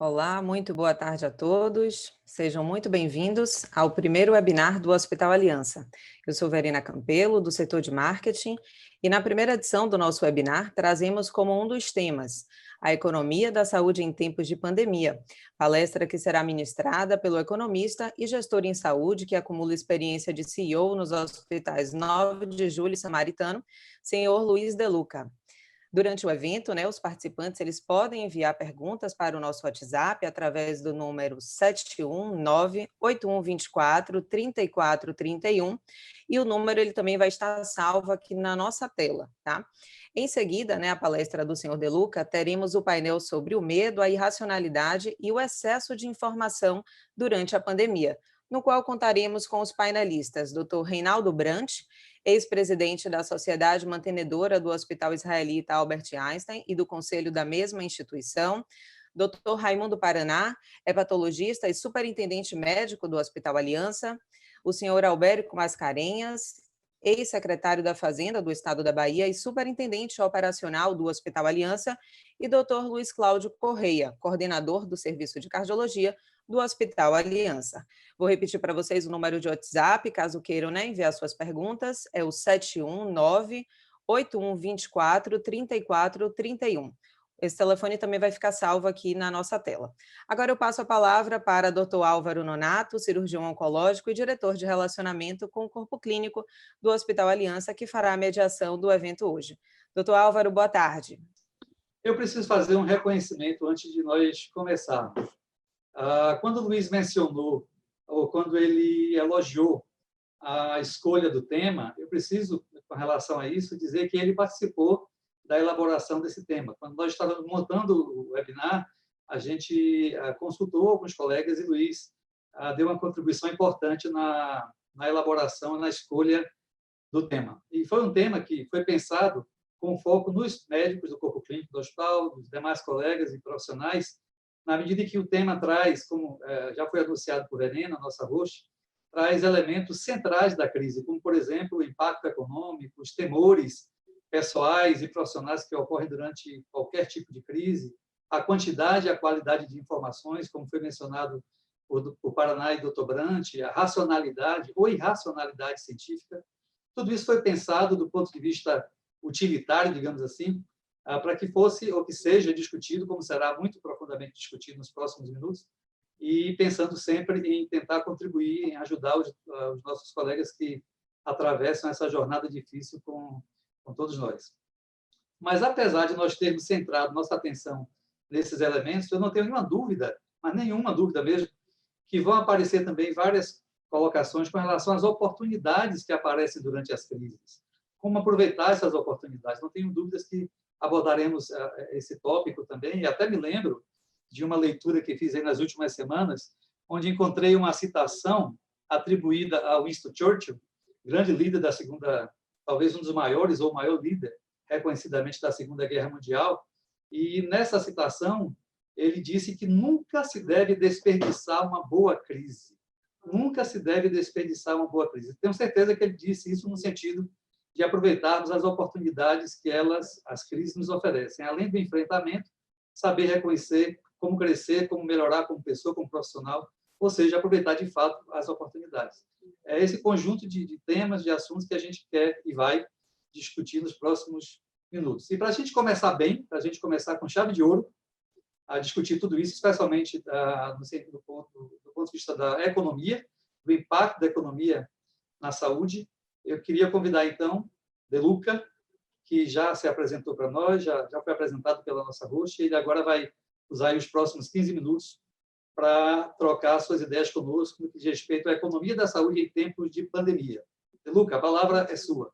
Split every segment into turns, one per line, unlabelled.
Olá, muito boa tarde a todos. Sejam muito bem-vindos ao primeiro webinar do Hospital Aliança. Eu sou Verena Campelo, do setor de marketing, e na primeira edição do nosso webinar trazemos como um dos temas a economia da saúde em tempos de pandemia, palestra que será ministrada pelo economista e gestor em saúde que acumula experiência de CEO nos hospitais 9 de Julho e Samaritano, senhor Luiz De Luca. Durante o evento, os participantes eles podem enviar perguntas para o nosso WhatsApp através do número 719-8124-3431 e o número ele também vai estar salvo aqui na nossa tela, tá? Em seguida, a palestra do senhor De Luca, teremos o painel sobre o medo, a irracionalidade e o excesso de informação durante a pandemia, no qual contaremos com os painelistas Dr. Reinaldo Brant, ex-presidente da Sociedade Mantenedora do Hospital Israelita Albert Einstein e do conselho da mesma instituição, Dr. Raimundo Paraná, hepatologista e superintendente médico do Hospital Aliança, o senhor Albérico Mascarenhas, ex-secretário da Fazenda do Estado da Bahia e superintendente operacional do Hospital Aliança, e Dr. Luiz Cláudio Correia, coordenador do Serviço de Cardiologia do Hospital Aliança. Vou repetir para vocês o número de WhatsApp, caso queiram enviar suas perguntas, é o 719-8124-3431. Esse telefone também vai ficar salvo aqui na nossa tela. Agora eu passo a palavra para Dr. Álvaro Nonato, cirurgião oncológico e diretor de relacionamento com o corpo clínico do Hospital Aliança, que fará a mediação do evento hoje. Dr. Álvaro, boa tarde.
Eu preciso fazer um reconhecimento antes de nós começarmos. Quando o Luiz mencionou, ou quando ele elogiou a escolha do tema, eu preciso, com relação a isso, dizer que ele participou da elaboração desse tema. Quando nós estávamos montando o webinar, a gente consultou alguns colegas e Luiz deu uma contribuição importante na elaboração e na escolha do tema. E foi um tema que foi pensado com foco nos médicos do corpo clínico do hospital, dos demais colegas e profissionais, na medida que o tema traz, como já foi anunciado por Verena, nossa host, traz elementos centrais da crise, como, por exemplo, o impacto econômico, os temores pessoais e profissionais que ocorrem durante qualquer tipo de crise, a quantidade e a qualidade de informações, como foi mencionado por Paraná e Dr. Brant, a racionalidade ou irracionalidade científica. Tudo isso foi pensado do ponto de vista utilitário, digamos assim, para que fosse ou que seja discutido, como será muito profundamente discutido nos próximos minutos, e pensando sempre em tentar contribuir, em ajudar os nossos colegas que atravessam essa jornada difícil com todos nós. Mas, apesar de nós termos centrado nossa atenção nesses elementos, eu não tenho nenhuma dúvida, mas nenhuma dúvida mesmo, que vão aparecer também várias colocações com relação às oportunidades que aparecem durante as crises. Como aproveitar essas oportunidades? Não tenho dúvidas que abordaremos esse tópico também, e até me lembro de uma leitura que fiz aí nas últimas semanas, onde encontrei uma citação atribuída a Winston Churchill, grande líder da segunda, talvez um dos maiores ou o maior líder, reconhecidamente, da Segunda Guerra Mundial, e nessa citação ele disse que nunca se deve desperdiçar uma boa crise. Nunca se deve desperdiçar uma boa crise. Tenho certeza que ele disse isso no sentido de aproveitarmos as oportunidades que as crises nos oferecem. Além do enfrentamento, saber reconhecer como crescer, como melhorar como pessoa, como profissional, ou seja, aproveitar de fato as oportunidades. É esse conjunto de temas, de assuntos que a gente quer e vai discutir nos próximos minutos. E para a gente começar bem, para a gente começar com chave de ouro, a discutir tudo isso, especialmente do ponto de vista da economia, do impacto da economia na saúde, eu queria convidar, então, De Luca, que já se apresentou para nós, já foi apresentado pela nossa host, e ele agora vai usar os próximos 15 minutos para trocar suas ideias conosco no que diz respeito à economia da saúde em tempos de pandemia. De Luca, a palavra é sua.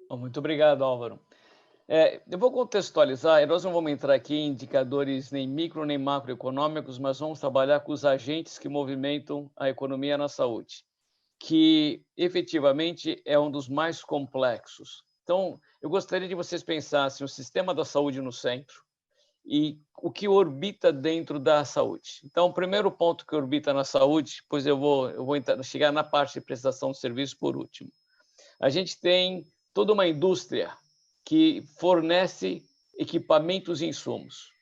Muito obrigado, Álvaro. Eu vou contextualizar, e nós não vamos entrar aqui em indicadores nem micro nem macroeconômicos, mas vamos trabalhar com os agentes que movimentam a economia na saúde, que efetivamente é um dos mais complexos. Então, eu gostaria de vocês pensassem o sistema da saúde no centro e o que orbita dentro da saúde. Então, o primeiro ponto que orbita na saúde, pois eu vou chegar na parte de prestação de serviço por último. A gente tem toda uma indústria que fornece equipamentos e insumos.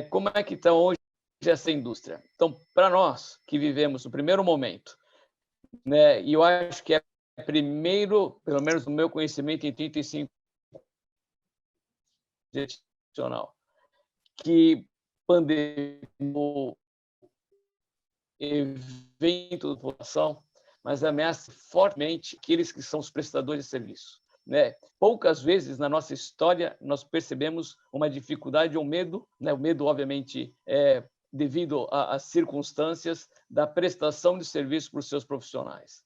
Como é que estão hoje essa indústria. Então, para nós que vivemos no primeiro momento, né, e eu acho que é primeiro, pelo menos no meu conhecimento, em 35 adicional, que pandemia, evento da população, mas ameaça fortemente aqueles que são os prestadores de serviço. Né? Poucas vezes na nossa história nós percebemos uma dificuldade ou medo, né? O medo, obviamente, é devido às circunstâncias da prestação de serviço para os seus profissionais.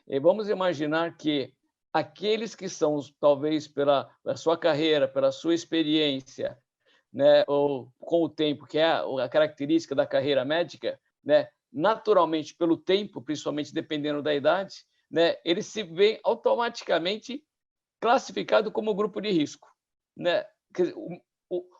E vamos imaginar que aqueles que são, talvez pela sua carreira, pela sua experiência, né, ou com o tempo, que é a característica da carreira médica, né, naturalmente, pelo tempo, principalmente dependendo da idade, né, ele se vê automaticamente classificado como grupo de risco. Né?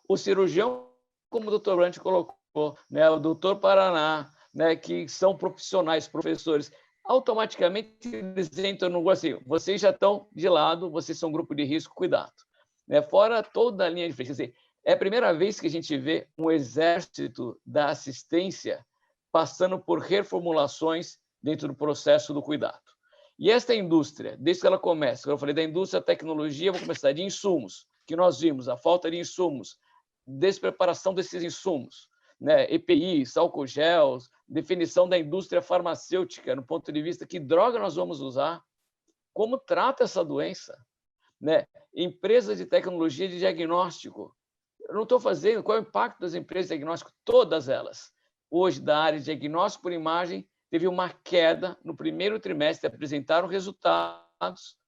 O cirurgião, como o Dr. Brandt colocou, né, o Dr. Paraná, né, que são profissionais, professores, automaticamente eles entram no assim, vocês já estão de lado, vocês são grupo de risco, cuidado. Né? Fora toda a linha de frente. Assim, é a primeira vez que a gente vê um exército da assistência passando por reformulações dentro do processo do cuidado. E esta indústria, desde que ela começa, como eu falei da indústria da tecnologia, vou começar de insumos, que nós vimos, a falta de insumos, despreparação desses insumos, né? EPIs, álcool gels, definição da indústria farmacêutica, no ponto de vista que droga nós vamos usar, como trata essa doença, né? Empresas de tecnologia de diagnóstico, eu não estou fazendo, qual é o impacto das empresas de diagnóstico? Todas elas. Hoje, da área de diagnóstico por imagem, teve uma queda no primeiro trimestre, apresentaram resultados,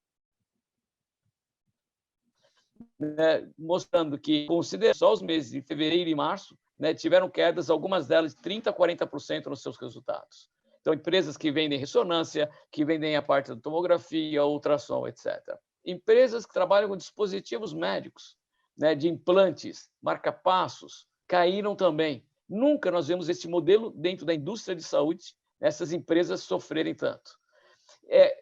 né, mostrando que, considerando só os meses de fevereiro e março, né, tiveram quedas, algumas delas de 30% a 40% nos seus resultados. Então, empresas que vendem ressonância, que vendem a parte da tomografia, ultrassom, etc. Empresas que trabalham com dispositivos médicos, né, de implantes, marca-passos, caíram também. Nunca nós vemos esse modelo dentro da indústria de saúde, essas empresas sofrerem tanto.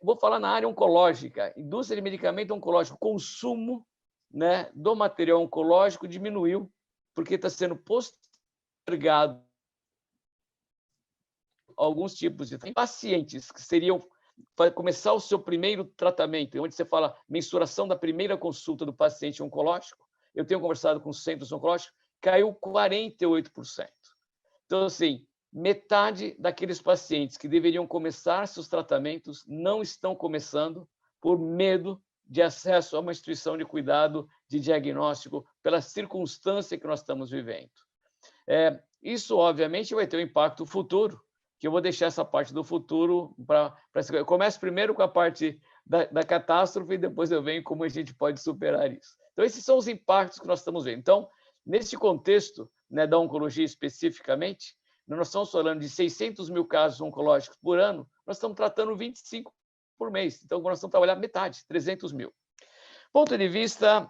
Vou falar na área oncológica, indústria de medicamento oncológico, consumo, né, do material oncológico diminuiu, porque está sendo postergado alguns tipos de pacientes que seriam para começar o seu primeiro tratamento, onde você fala mensuração da primeira consulta do paciente oncológico. Eu tenho conversado com os centros oncológicos, caiu 48%. Então, assim, metade daqueles pacientes que deveriam começar seus tratamentos não estão começando por medo de acesso a uma instituição de cuidado, de diagnóstico, pela circunstância que nós estamos vivendo. Isso, obviamente, vai ter um impacto futuro, que eu vou deixar essa parte do futuro para... Eu começo primeiro com a parte da catástrofe e depois eu venho como a gente pode superar isso. Então, esses são os impactos que nós estamos vendo. Então, nesse contexto, né, da oncologia especificamente, nós estamos falando de 600 mil casos oncológicos por ano, nós estamos tratando 25 por mês. Então, nós estamos trabalhando metade, 300 mil. Ponto de vista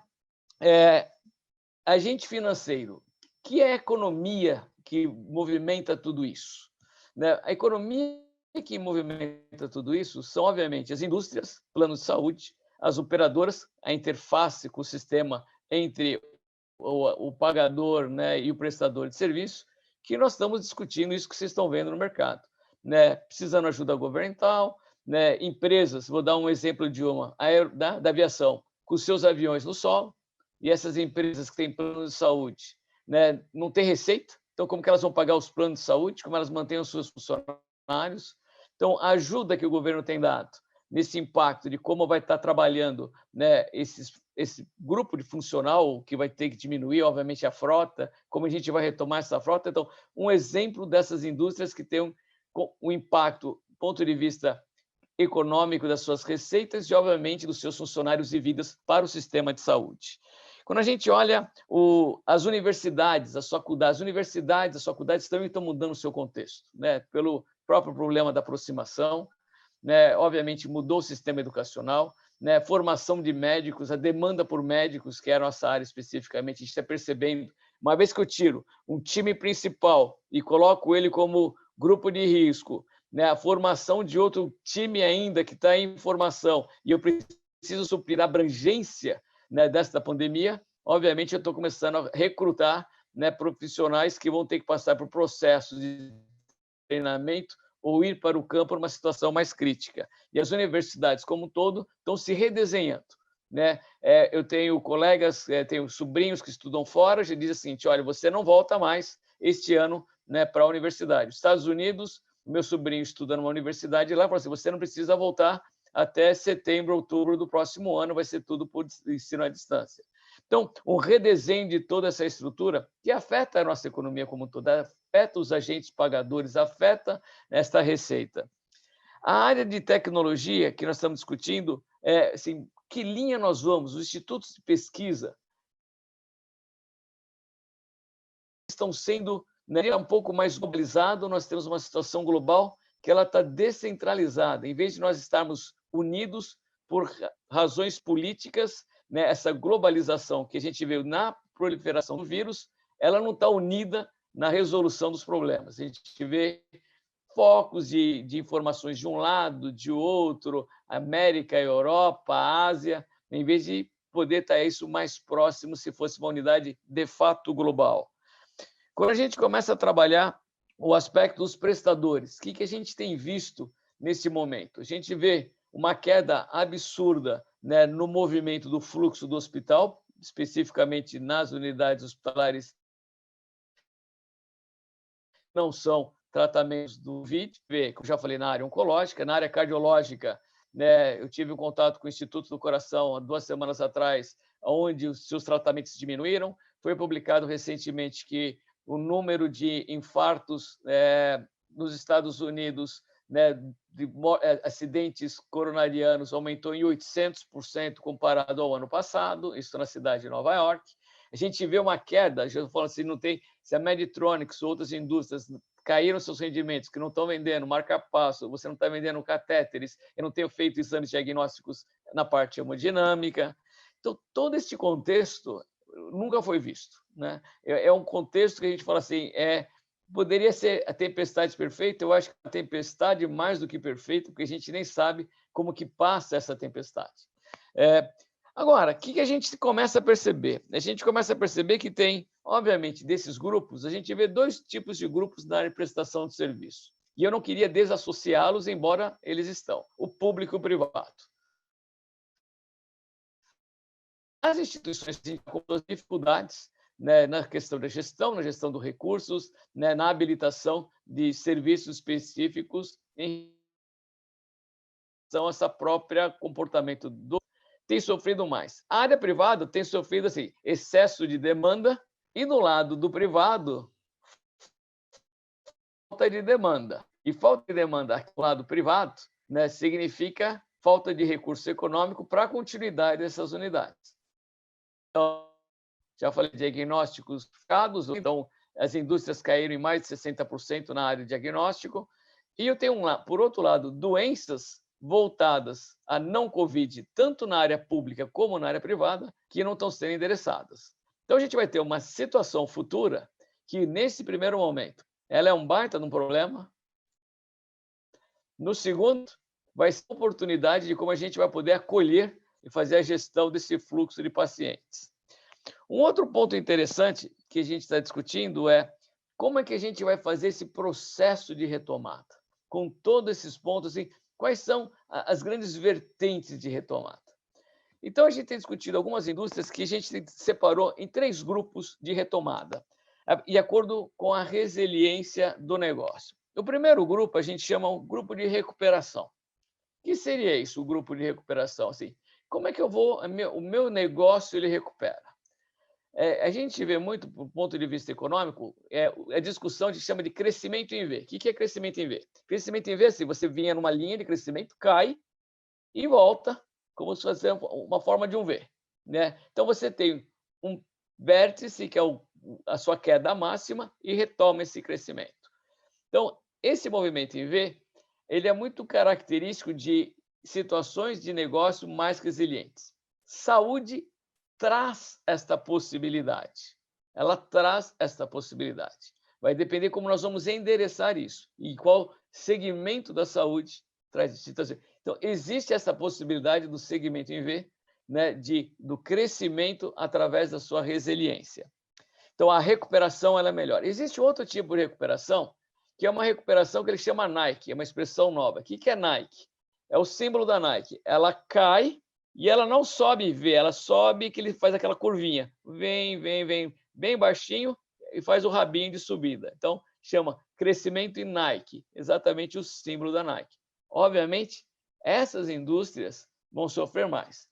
agente financeiro, que é a economia que movimenta tudo isso? Né? A economia que movimenta tudo isso são, obviamente, as indústrias, planos de saúde, as operadoras, a interface com o sistema entre o pagador, né, e o prestador de serviço, que nós estamos discutindo isso que vocês estão vendo no mercado. Né? Precisando de ajuda governamental, né? Empresas, vou dar um exemplo de uma, da aviação, com seus aviões no solo, e essas empresas que têm plano de saúde, né, não têm receita, então como que elas vão pagar os planos de saúde, como elas mantêm os seus funcionários? Então, a ajuda que o governo tem dado nesse impacto de como vai estar trabalhando, né, esse grupo de funcional que vai ter que diminuir, obviamente, a frota, como a gente vai retomar essa frota. Então, um exemplo dessas indústrias que tem um impacto, do ponto de vista econômico das suas receitas e, obviamente, dos seus funcionários e vidas para o sistema de saúde. Quando a gente olha as universidades, as faculdades estão mudando o seu contexto, né, pelo próprio problema da aproximação, né, obviamente mudou o sistema educacional, né, formação de médicos, a demanda por médicos, que era a nossa área especificamente, a gente está percebendo, uma vez que eu tiro um time principal e coloco ele como grupo de risco, né, a formação de outro time ainda que está em formação, e eu preciso suprir a abrangência, né, desta pandemia, obviamente eu estou começando a recrutar, né, profissionais que vão ter que passar por processos de treinamento ou ir para o campo numa situação mais crítica. E as universidades, como um todo, estão se redesenhando, né? Eu tenho colegas, tenho sobrinhos que estudam fora, já dizem assim, olha, você não volta mais este ano, né, para a universidade. Nos Estados Unidos, meu sobrinho estuda numa universidade lá, fala assim, você não precisa voltar até setembro, outubro do próximo ano, vai ser tudo por ensino à distância. Então, um redesenho de toda essa estrutura que afeta a nossa economia como um todo, afeta os agentes pagadores, afeta esta receita. A área de tecnologia que nós estamos discutindo, assim, que linha nós vamos? Os institutos de pesquisa estão sendo, né, um pouco mais globalizado, nós temos uma situação global que ela está descentralizada. Em vez de nós estarmos unidos por razões políticas, né, essa globalização que a gente vê na proliferação do vírus, ela não está unida na resolução dos problemas. A gente vê focos de informações de um lado, de outro, América, Europa, Ásia, em vez de poder estar isso mais próximo se fosse uma unidade de fato global. Quando a gente começa a trabalhar o aspecto dos prestadores, o que a gente tem visto nesse momento? A gente vê uma queda absurda, né, no movimento do fluxo do hospital, especificamente nas unidades hospitalares que não são tratamentos do Covid, como já falei, na área oncológica, na área cardiológica, né, eu tive um contato com o Instituto do Coração há 2 semanas atrás, onde os seus tratamentos diminuíram. Foi publicado recentemente que o número de infartos nos Estados Unidos, né, de acidentes coronarianos aumentou em 800% comparado ao ano passado, isso na cidade de Nova York. A gente vê uma queda, já falo assim, não tem, se a Medtronic ou outras indústrias caíram seus rendimentos, que não estão vendendo marca-passo, você não está vendendo catéteres, eu não tenho feito exames diagnósticos na parte hemodinâmica. Então, todo este contexto nunca foi visto, né? É um contexto que a gente fala assim, poderia ser a tempestade perfeita, eu acho que a tempestade mais do que perfeita, porque a gente nem sabe como que passa essa tempestade. Agora, o que a gente começa a perceber? A gente começa a perceber que tem, obviamente, desses grupos, a gente vê 2 tipos de grupos na área de prestação de serviço. E eu não queria desassociá-los, embora eles estão, o público e o privado. As instituições têm dificuldades, né, na questão da gestão, na gestão dos recursos, né, na habilitação de serviços específicos em relação a esse próprio comportamento tem sofrido mais. A área privada tem sofrido assim, excesso de demanda e do lado do privado, falta de demanda. E falta de demanda aqui do lado privado, né, significa falta de recurso econômico para a continuidade dessas unidades. Então, já falei de diagnósticos focados, então as indústrias caíram em mais de 60% na área de diagnóstico. E eu tenho, por outro lado, doenças voltadas a não Covid, tanto na área pública como na área privada, que não estão sendo endereçadas. Então, a gente vai ter uma situação futura que, nesse primeiro momento, ela é um baita de um problema. No segundo, vai ser a oportunidade de como a gente vai poder acolher e fazer a gestão desse fluxo de pacientes. Um outro ponto interessante que a gente está discutindo é como é que a gente vai fazer esse processo de retomada, com todos esses pontos, assim, quais são as grandes vertentes de retomada. Então, a gente tem discutido algumas indústrias que a gente separou em 3 grupos de retomada, de acordo com a resiliência do negócio. O primeiro grupo a gente chama um grupo de recuperação. O que seria isso, o grupo de recuperação? Assim, como é que o meu negócio ele recupera? A gente vê muito, do ponto de vista econômico, a discussão que chama de crescimento em V. O que é crescimento em V? Crescimento em V, assim, você vinha numa linha de crescimento, cai e volta, como se fosse uma forma de um V, né? Então, você tem um vértice, que é a sua queda máxima, e retoma esse crescimento. Então, esse movimento em V, ele é muito característico de situações de negócio mais resilientes. Saúde traz esta possibilidade. Ela traz esta possibilidade. Vai depender como nós vamos endereçar isso e qual segmento da saúde traz isso. Então, existe essa possibilidade do segmento em V, né, do crescimento através da sua resiliência. Então, a recuperação ela é melhor. Existe outro tipo de recuperação, que é uma recuperação que ele chama Nike, é uma expressão nova. O que é Nike? É o símbolo da Nike. Ela cai e ela não sobe V, ela sobe que ele faz aquela curvinha. Vem, bem baixinho e faz o rabinho de subida. Então, chama crescimento em Nike, exatamente o símbolo da Nike. Obviamente, essas indústrias vão sofrer mais.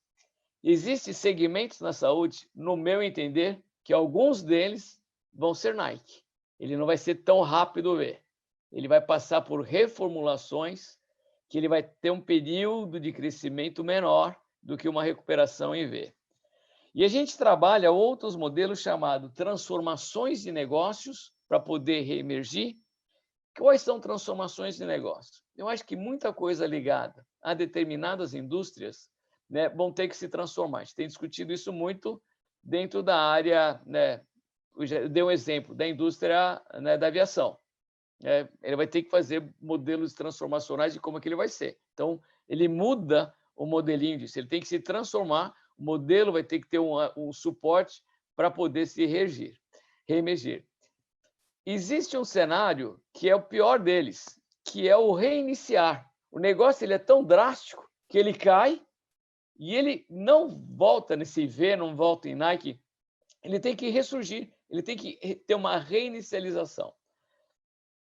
Existem segmentos na saúde, no meu entender, que alguns deles vão ser Nike. Ele não vai ser tão rápido ver. Ele vai passar por reformulações, que ele vai ter um período de crescimento menor do que uma recuperação em V. E a gente trabalha outros modelos chamados transformações de negócios para poder reemergir. Quais são transformações de negócio? Eu acho que muita coisa ligada a determinadas indústrias, né, vão ter que se transformar. A gente tem discutido isso muito dentro da área, né, eu dei um exemplo da indústria, né, da aviação. Ele vai ter que fazer modelos transformacionais de como é que ele vai ser. Então, ele muda o modelinho disso, ele tem que se transformar, o modelo vai ter que ter um suporte para poder se reemergir. Existe um cenário que é o pior deles, que é o reiniciar. O negócio ele é tão drástico que ele cai e ele não volta nesse V, não volta em Nike, ele tem que ressurgir, ele tem que ter uma reinicialização.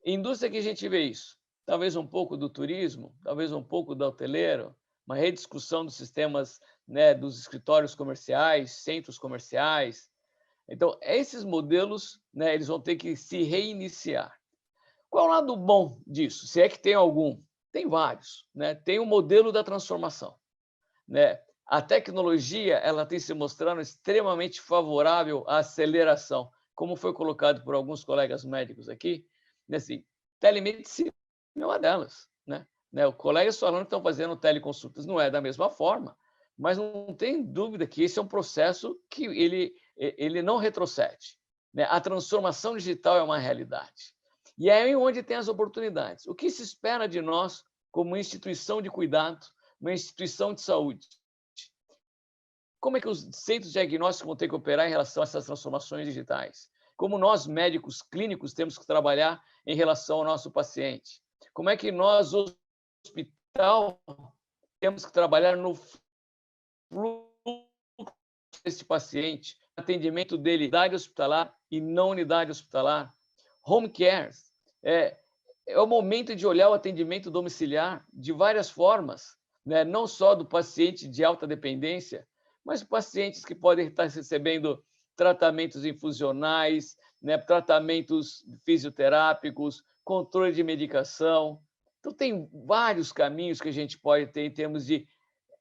Indústria que a gente vê isso, talvez um pouco do turismo, talvez um pouco do hoteleiro, uma rediscussão dos sistemas, né, dos escritórios comerciais, centros comerciais. Então, esses modelos, né, eles vão ter que se reiniciar. Qual é o lado bom disso? Se é que tem algum? Tem vários, né? Tem o modelo da transformação, né? A tecnologia ela tem se mostrado extremamente favorável à aceleração, como foi colocado por alguns colegas médicos aqui. Assim, telemedicina é uma delas, né? Os colegas falando que estão fazendo teleconsultas, não é da mesma forma, mas não tem dúvida que esse é um processo que ele não retrocede, né? A transformação digital é uma realidade. E é aí onde tem as oportunidades. O que se espera de nós como instituição de cuidado, uma instituição de saúde? Como é que os centros diagnósticos vão ter que operar em relação a essas transformações digitais? Como nós, médicos clínicos, temos que trabalhar em relação ao nosso paciente? Como é que nós, hospital, temos que trabalhar no fluxo desse paciente, atendimento dele, unidade hospitalar e não unidade hospitalar? Home care é o momento de olhar o atendimento domiciliar de várias formas, né? Não só do paciente de alta dependência, mas pacientes que podem estar recebendo tratamentos infusionais, né, tratamentos fisioterápicos, controle de medicação. Então, tem vários caminhos que a gente pode ter em termos de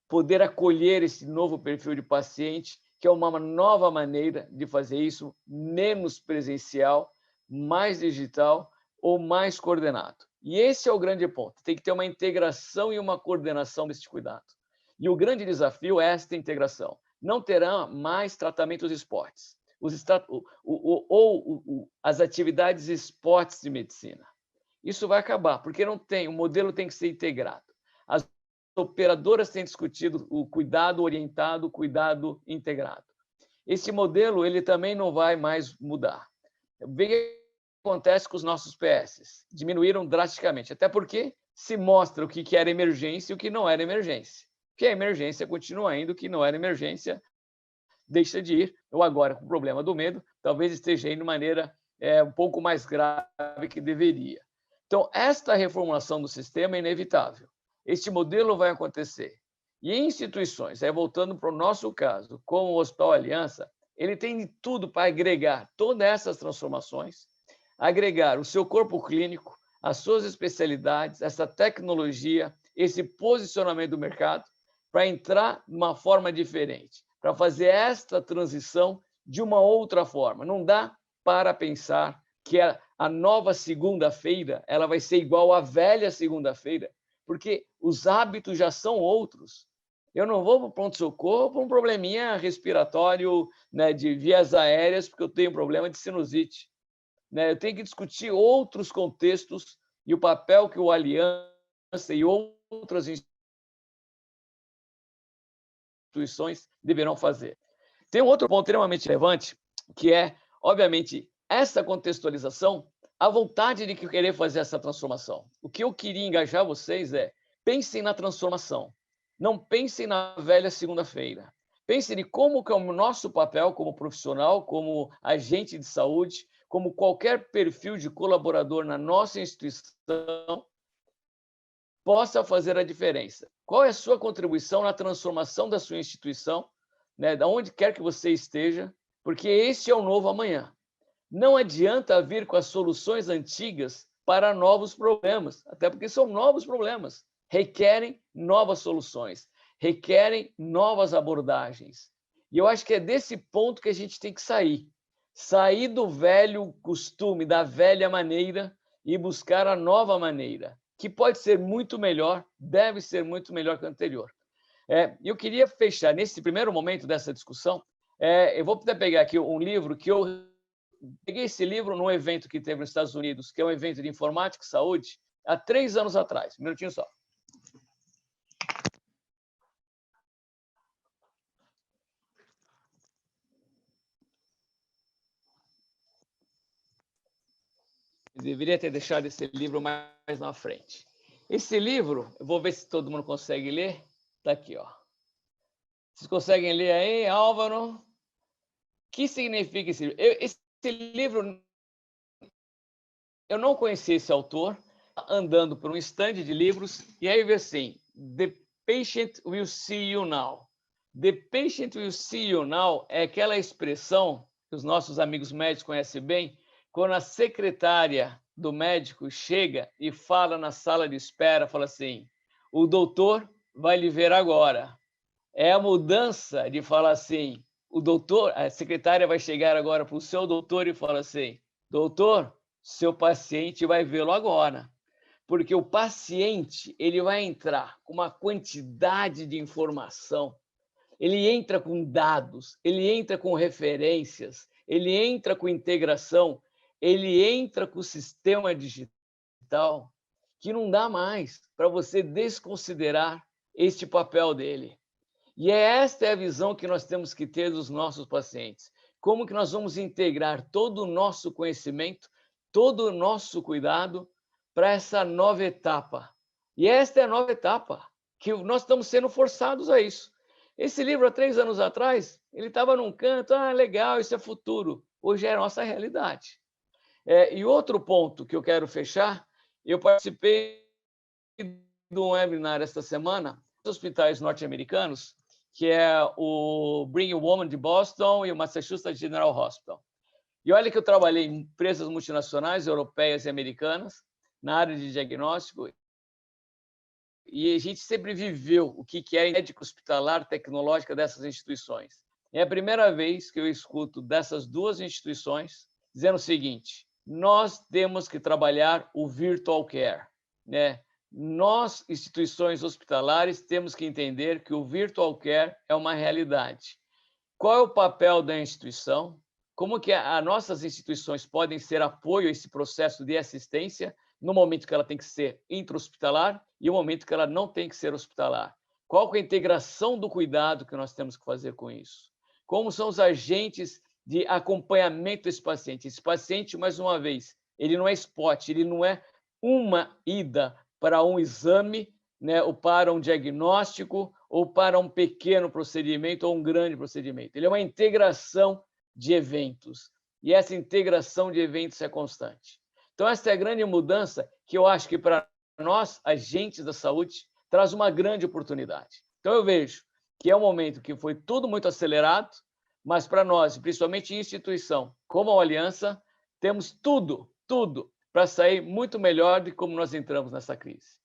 poder acolher esse novo perfil de paciente, que é uma nova maneira de fazer isso, menos presencial, mais digital ou mais coordenado. E esse é o grande ponto. Tem que ter uma integração e uma coordenação desse cuidado. E o grande desafio é esta integração. Não terá mais tratamentos esportes, as atividades esportes de medicina. Isso vai acabar, porque não tem, o modelo tem que ser integrado. As operadoras têm discutido o cuidado orientado, o cuidado integrado. Esse modelo ele também não vai mais mudar. Veja o que acontece com os nossos PS. Diminuíram drasticamente, até porque se mostra o que era emergência e o que não era emergência. Que a emergência continua indo, o que não era emergência deixa de ir, ou agora, com o problema do medo, talvez esteja indo de maneira um pouco mais grave que deveria. Então, esta reformulação do sistema é inevitável. Este modelo vai acontecer. E em instituições, aí voltando para o nosso caso, como o Hospital Aliança, ele tem tudo para agregar todas essas transformações, agregar o seu corpo clínico, as suas especialidades, essa tecnologia, esse posicionamento do mercado, para entrar de uma forma diferente, para fazer esta transição de uma outra forma. Não dá para pensar que a nova segunda-feira ela vai ser igual à velha segunda-feira, porque os hábitos já são outros. Eu não vou para o pronto-socorro por um probleminha respiratório, né, de vias aéreas, porque eu tenho um problema de sinusite. Né? Eu tenho que discutir outros contextos e o papel que o Aliança e outras instituições deverão fazer. Tem um outro ponto extremamente relevante, que é, obviamente, essa contextualização, a vontade de querer fazer essa transformação. O que eu queria engajar vocês é, pensem na transformação. Não pensem na velha segunda-feira. Pensem em como que é o nosso papel como profissional, como agente de saúde, como qualquer perfil de colaborador na nossa instituição possa fazer a diferença. Qual é a sua contribuição na transformação da sua instituição, né, da onde quer que você esteja, porque esse é o novo amanhã. Não adianta vir com as soluções antigas para novos problemas, até porque são novos problemas. Requerem novas soluções, requerem novas abordagens. E eu acho que é desse ponto que a gente tem que sair. Sair do velho costume, da velha maneira e buscar a nova maneira, que pode ser muito melhor, deve ser muito melhor que a anterior. Eu queria fechar, nesse primeiro momento dessa discussão, eu vou pegar aqui um livro que eu peguei esse livro num evento que teve nos Estados Unidos, que é um evento de informática e saúde, há 3 anos atrás. Um minutinho só. Eu deveria ter deixado esse livro mais na frente. Esse livro, eu vou ver se todo mundo consegue ler. Está aqui, ó. Vocês conseguem ler aí, Álvaro? O que significa esse livro? Esse livro, eu não conhecia esse autor, andando por um estande de livros, e aí eu vi assim, The patient will see you now. The patient will see you now é aquela expressão que os nossos amigos médicos conhecem bem, quando a secretária do médico chega e fala na sala de espera, fala assim, o doutor vai lhe ver agora. É a mudança de falar assim, o doutor, a secretária vai chegar agora para o seu doutor e fala assim, doutor, seu paciente vai vê-lo agora. Porque o paciente ele vai entrar com uma quantidade de informação, ele entra com dados, ele entra com referências, ele entra com integração, ele entra com o sistema digital, que não dá mais para você desconsiderar este papel dele. E esta é a visão que nós temos que ter dos nossos pacientes. Como que nós vamos integrar todo o nosso conhecimento, todo o nosso cuidado para essa nova etapa. E esta é a nova etapa, que nós estamos sendo forçados a isso. Esse livro, há 3 anos atrás, ele estava num canto, legal, isso é futuro. Hoje é a nossa realidade. E outro ponto que eu quero fechar, eu participei de um webinar esta semana, dos hospitais norte-americanos, que é o Brigham Women de Boston e o Massachusetts General Hospital. E olha que eu trabalhei em empresas multinacionais, europeias e americanas, na área de diagnóstico, e a gente sempre viveu o que é a médica hospitalar tecnológica dessas instituições. É a primeira vez que eu escuto dessas 2 instituições dizendo o seguinte, nós temos que trabalhar o virtual care, né? Nós, instituições hospitalares, temos que entender que o virtual care é uma realidade. Qual é o papel da instituição? Como que as nossas instituições podem ser apoio a esse processo de assistência no momento que ela tem que ser intra-hospitalar e o momento que ela não tem que ser hospitalar? Qual é a integração do cuidado que nós temos que fazer com isso? Como são os agentes de acompanhamento desse paciente? Esse paciente, mais uma vez, ele não é spot, ele não é uma ida para um exame, né, ou para um diagnóstico, ou para um pequeno procedimento ou um grande procedimento. Ele é uma integração de eventos. E essa integração de eventos é constante. Então, essa é a grande mudança que eu acho que, para nós, agentes da saúde, traz uma grande oportunidade. Então, eu vejo que é um momento que foi tudo muito acelerado, mas para nós, principalmente em instituição, como a Aliança, temos tudo para sair muito melhor de como nós entramos nessa crise.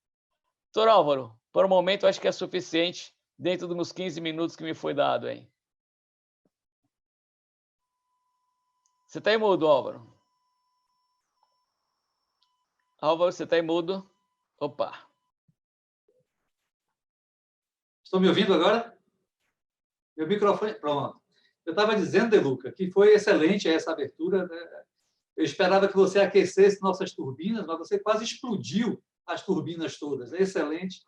Doutor Álvaro, por um momento, acho que é suficiente dentro dos meus 15 minutos que me foi dado, hein? Você está em mudo, Álvaro? Álvaro, você está em mudo? Opa.
Estão me ouvindo agora? Meu microfone... Pronto. Eu estava dizendo, De Luca, que foi excelente essa abertura, né? Eu esperava que você aquecesse nossas turbinas, mas você quase explodiu as turbinas todas. É excelente.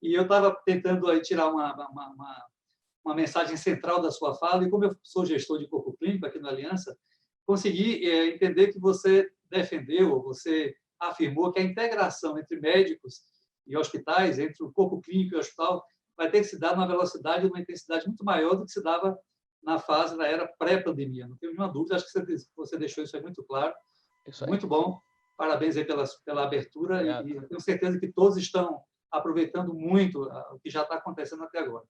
E eu estava tentando aí tirar uma mensagem central da sua fala, e como eu sou gestor de corpo clínico aqui na Aliança, consegui entender que você defendeu, ou você afirmou que a integração entre médicos e hospitais, entre o corpo clínico e o hospital, vai ter que se dar numa velocidade e numa intensidade muito maior do que se dava na fase da era pré-pandemia. Não tenho nenhuma dúvida, acho que você deixou isso aí muito claro. Muito bom. Parabéns aí pela abertura e eu tenho certeza que todos estão aproveitando muito o que já está acontecendo até agora.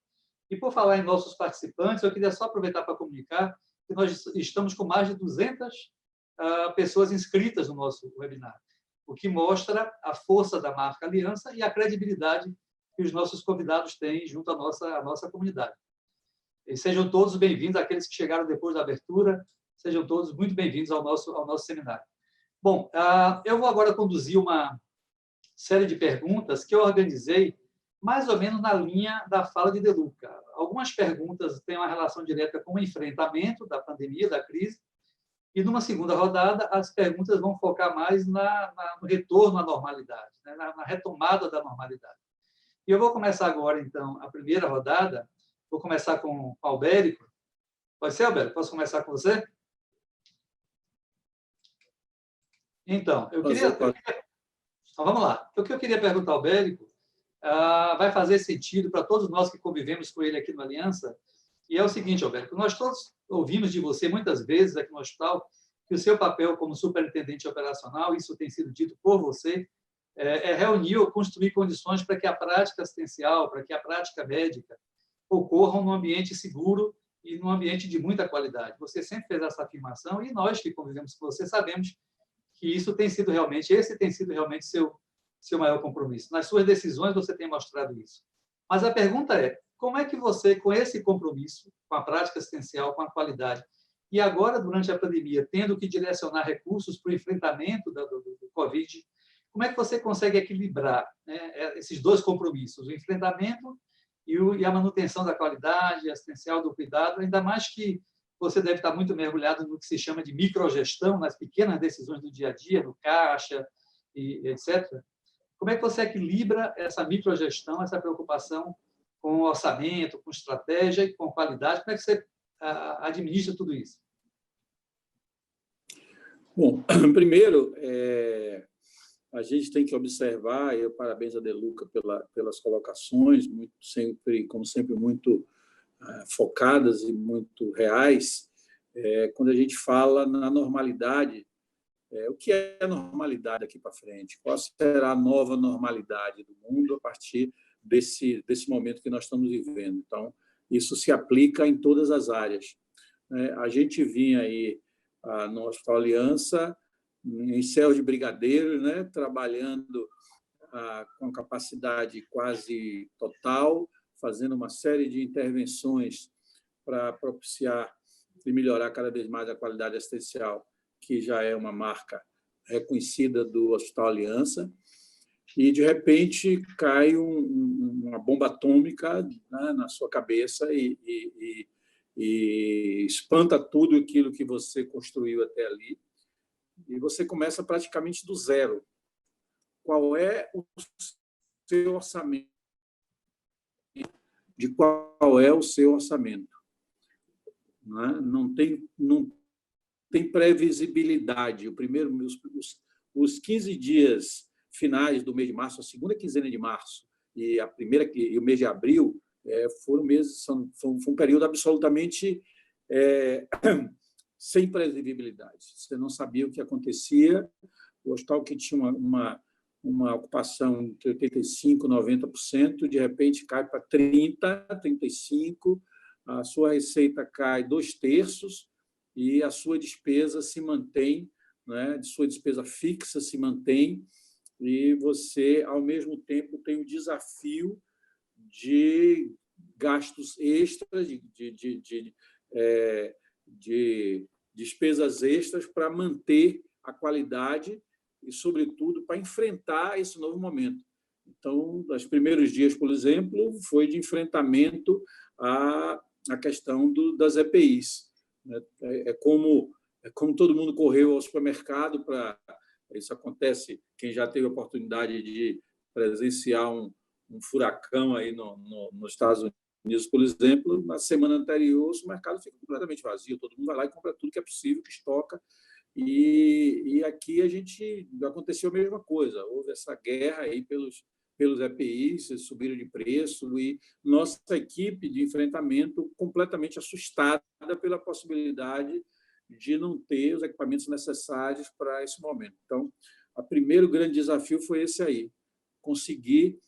E, por falar em nossos participantes, eu queria só aproveitar para comunicar que nós estamos com mais de 200 pessoas inscritas no nosso webinar, o que mostra a força da marca Aliança e a credibilidade que os nossos convidados têm junto à nossa comunidade. E sejam todos bem-vindos, aqueles que chegaram depois da abertura, sejam todos muito bem-vindos ao nosso seminário. Bom, eu vou agora conduzir uma série de perguntas que eu organizei mais ou menos na linha da fala de De Luca. Algumas perguntas têm uma relação direta com o enfrentamento da pandemia, da crise, e numa segunda rodada as perguntas vão focar mais no retorno à normalidade, né? na retomada da normalidade. E eu vou começar agora, então, a primeira rodada. Vou começar com o Albérico. Pode ser, Albérico? Posso começar com você? Então, então, vamos lá. O que eu queria perguntar ao Albérico vai fazer sentido para todos nós que convivemos com ele aqui no Aliança, e é o seguinte, Albérico, nós todos ouvimos de você muitas vezes aqui no hospital que o seu papel como superintendente operacional, isso tem sido dito por você, é reunir ou construir condições para que a prática assistencial, para que a prática médica ocorram num ambiente seguro e num ambiente de muita qualidade. Você sempre fez essa afirmação e nós que convivemos com você sabemos que esse tem sido realmente seu maior compromisso. Nas suas decisões você tem mostrado isso. Mas a pergunta é, como é que você, com esse compromisso, com a prática assistencial, com a qualidade, e agora, durante a pandemia, tendo que direcionar recursos para o enfrentamento do Covid, como é que você consegue equilibrar, né, esses dois compromissos, o enfrentamento e a manutenção da qualidade assistencial, do cuidado, ainda mais que você deve estar muito mergulhado no que se chama de microgestão, nas pequenas decisões do dia a dia, no caixa, e etc. Como é que você equilibra essa microgestão, essa preocupação com orçamento, com estratégia e com qualidade? Como é que você administra tudo isso?
Bom, primeiro, a gente tem que observar, e eu parabéns a De Luca pelas colocações, como sempre, muito focadas e muito reais. Quando a gente fala na normalidade, o que é a normalidade daqui para frente? Qual será a nova normalidade do mundo a partir desse momento que nós estamos vivendo? Então, isso se aplica em todas as áreas. A gente vinha aí no Hospital Aliança, em céu de brigadeiro, né, trabalhando com capacidade quase total, fazendo uma série de intervenções para propiciar e melhorar cada vez mais a qualidade assistencial, que já é uma marca reconhecida do Hospital Aliança, e, de repente, cai uma bomba atômica, né, na sua cabeça e espanta tudo aquilo que você construiu até ali, e você começa praticamente do zero. Qual é o seu orçamento? De qual é o seu orçamento? Não tem previsibilidade. Os 15 dias finais do mês de março, a segunda quinzena de março e o mês de abril, foi um período absolutamente sem previsibilidade. Você não sabia o que acontecia. O hospital, que tinha uma ocupação de 85%, 90%, de repente cai para 30%, 35%, a sua receita cai 2/3 e a sua despesa se mantém, né? Sua despesa fixa se mantém, e você, ao mesmo tempo, tem o desafio de gastos extras, de despesas extras para manter a qualidade e, sobretudo, para enfrentar esse novo momento. Então, nos primeiros dias, por exemplo, foi de enfrentamento à questão das EPIs. É como todo mundo correu ao supermercado para... Isso acontece, quem já teve a oportunidade de presenciar um furacão aí nos Estados Unidos, por exemplo, na semana anterior, o mercado fica completamente vazio, todo mundo vai lá e compra tudo que é possível, que estoca. E aqui aconteceu a mesma coisa, houve essa guerra aí pelos EPIs, subiram de preço, e nossa equipe de enfrentamento completamente assustada pela possibilidade de não ter os equipamentos necessários para esse momento. Então, o primeiro grande desafio foi esse aí, conseguir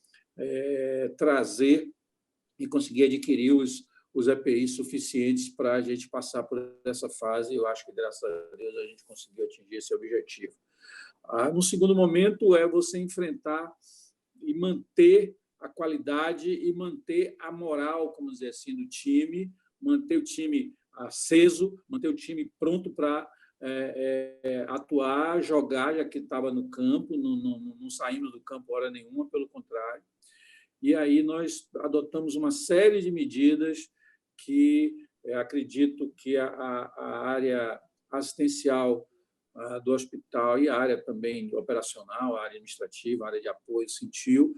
trazer e conseguir adquirir os EPIs suficientes para a gente passar por essa fase. Eu acho que, graças a Deus, a gente conseguiu atingir esse objetivo. No segundo momento, é você enfrentar e manter a qualidade e manter a moral, como dizer assim, do time, manter o time aceso, manter o time pronto para atuar, jogar, já que estava no campo, não saímos do campo hora nenhuma, pelo contrário. E aí nós adotamos uma série de medidas que acredito que a área assistencial do hospital e a área também operacional, a área administrativa, a área de apoio sentiu,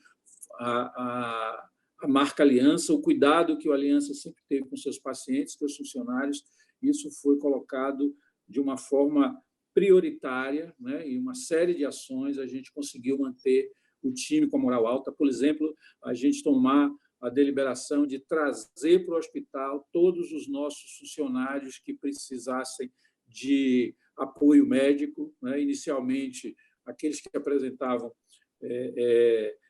a marca Aliança, o cuidado que o Aliança sempre teve com seus pacientes, seus funcionários, isso foi colocado de uma forma prioritária, né? E uma série de ações a gente conseguiu manter o time com a moral alta. Por exemplo, a gente tomar a deliberação de trazer para o hospital todos os nossos funcionários que precisassem de apoio médico, né? Inicialmente, aqueles que apresentavam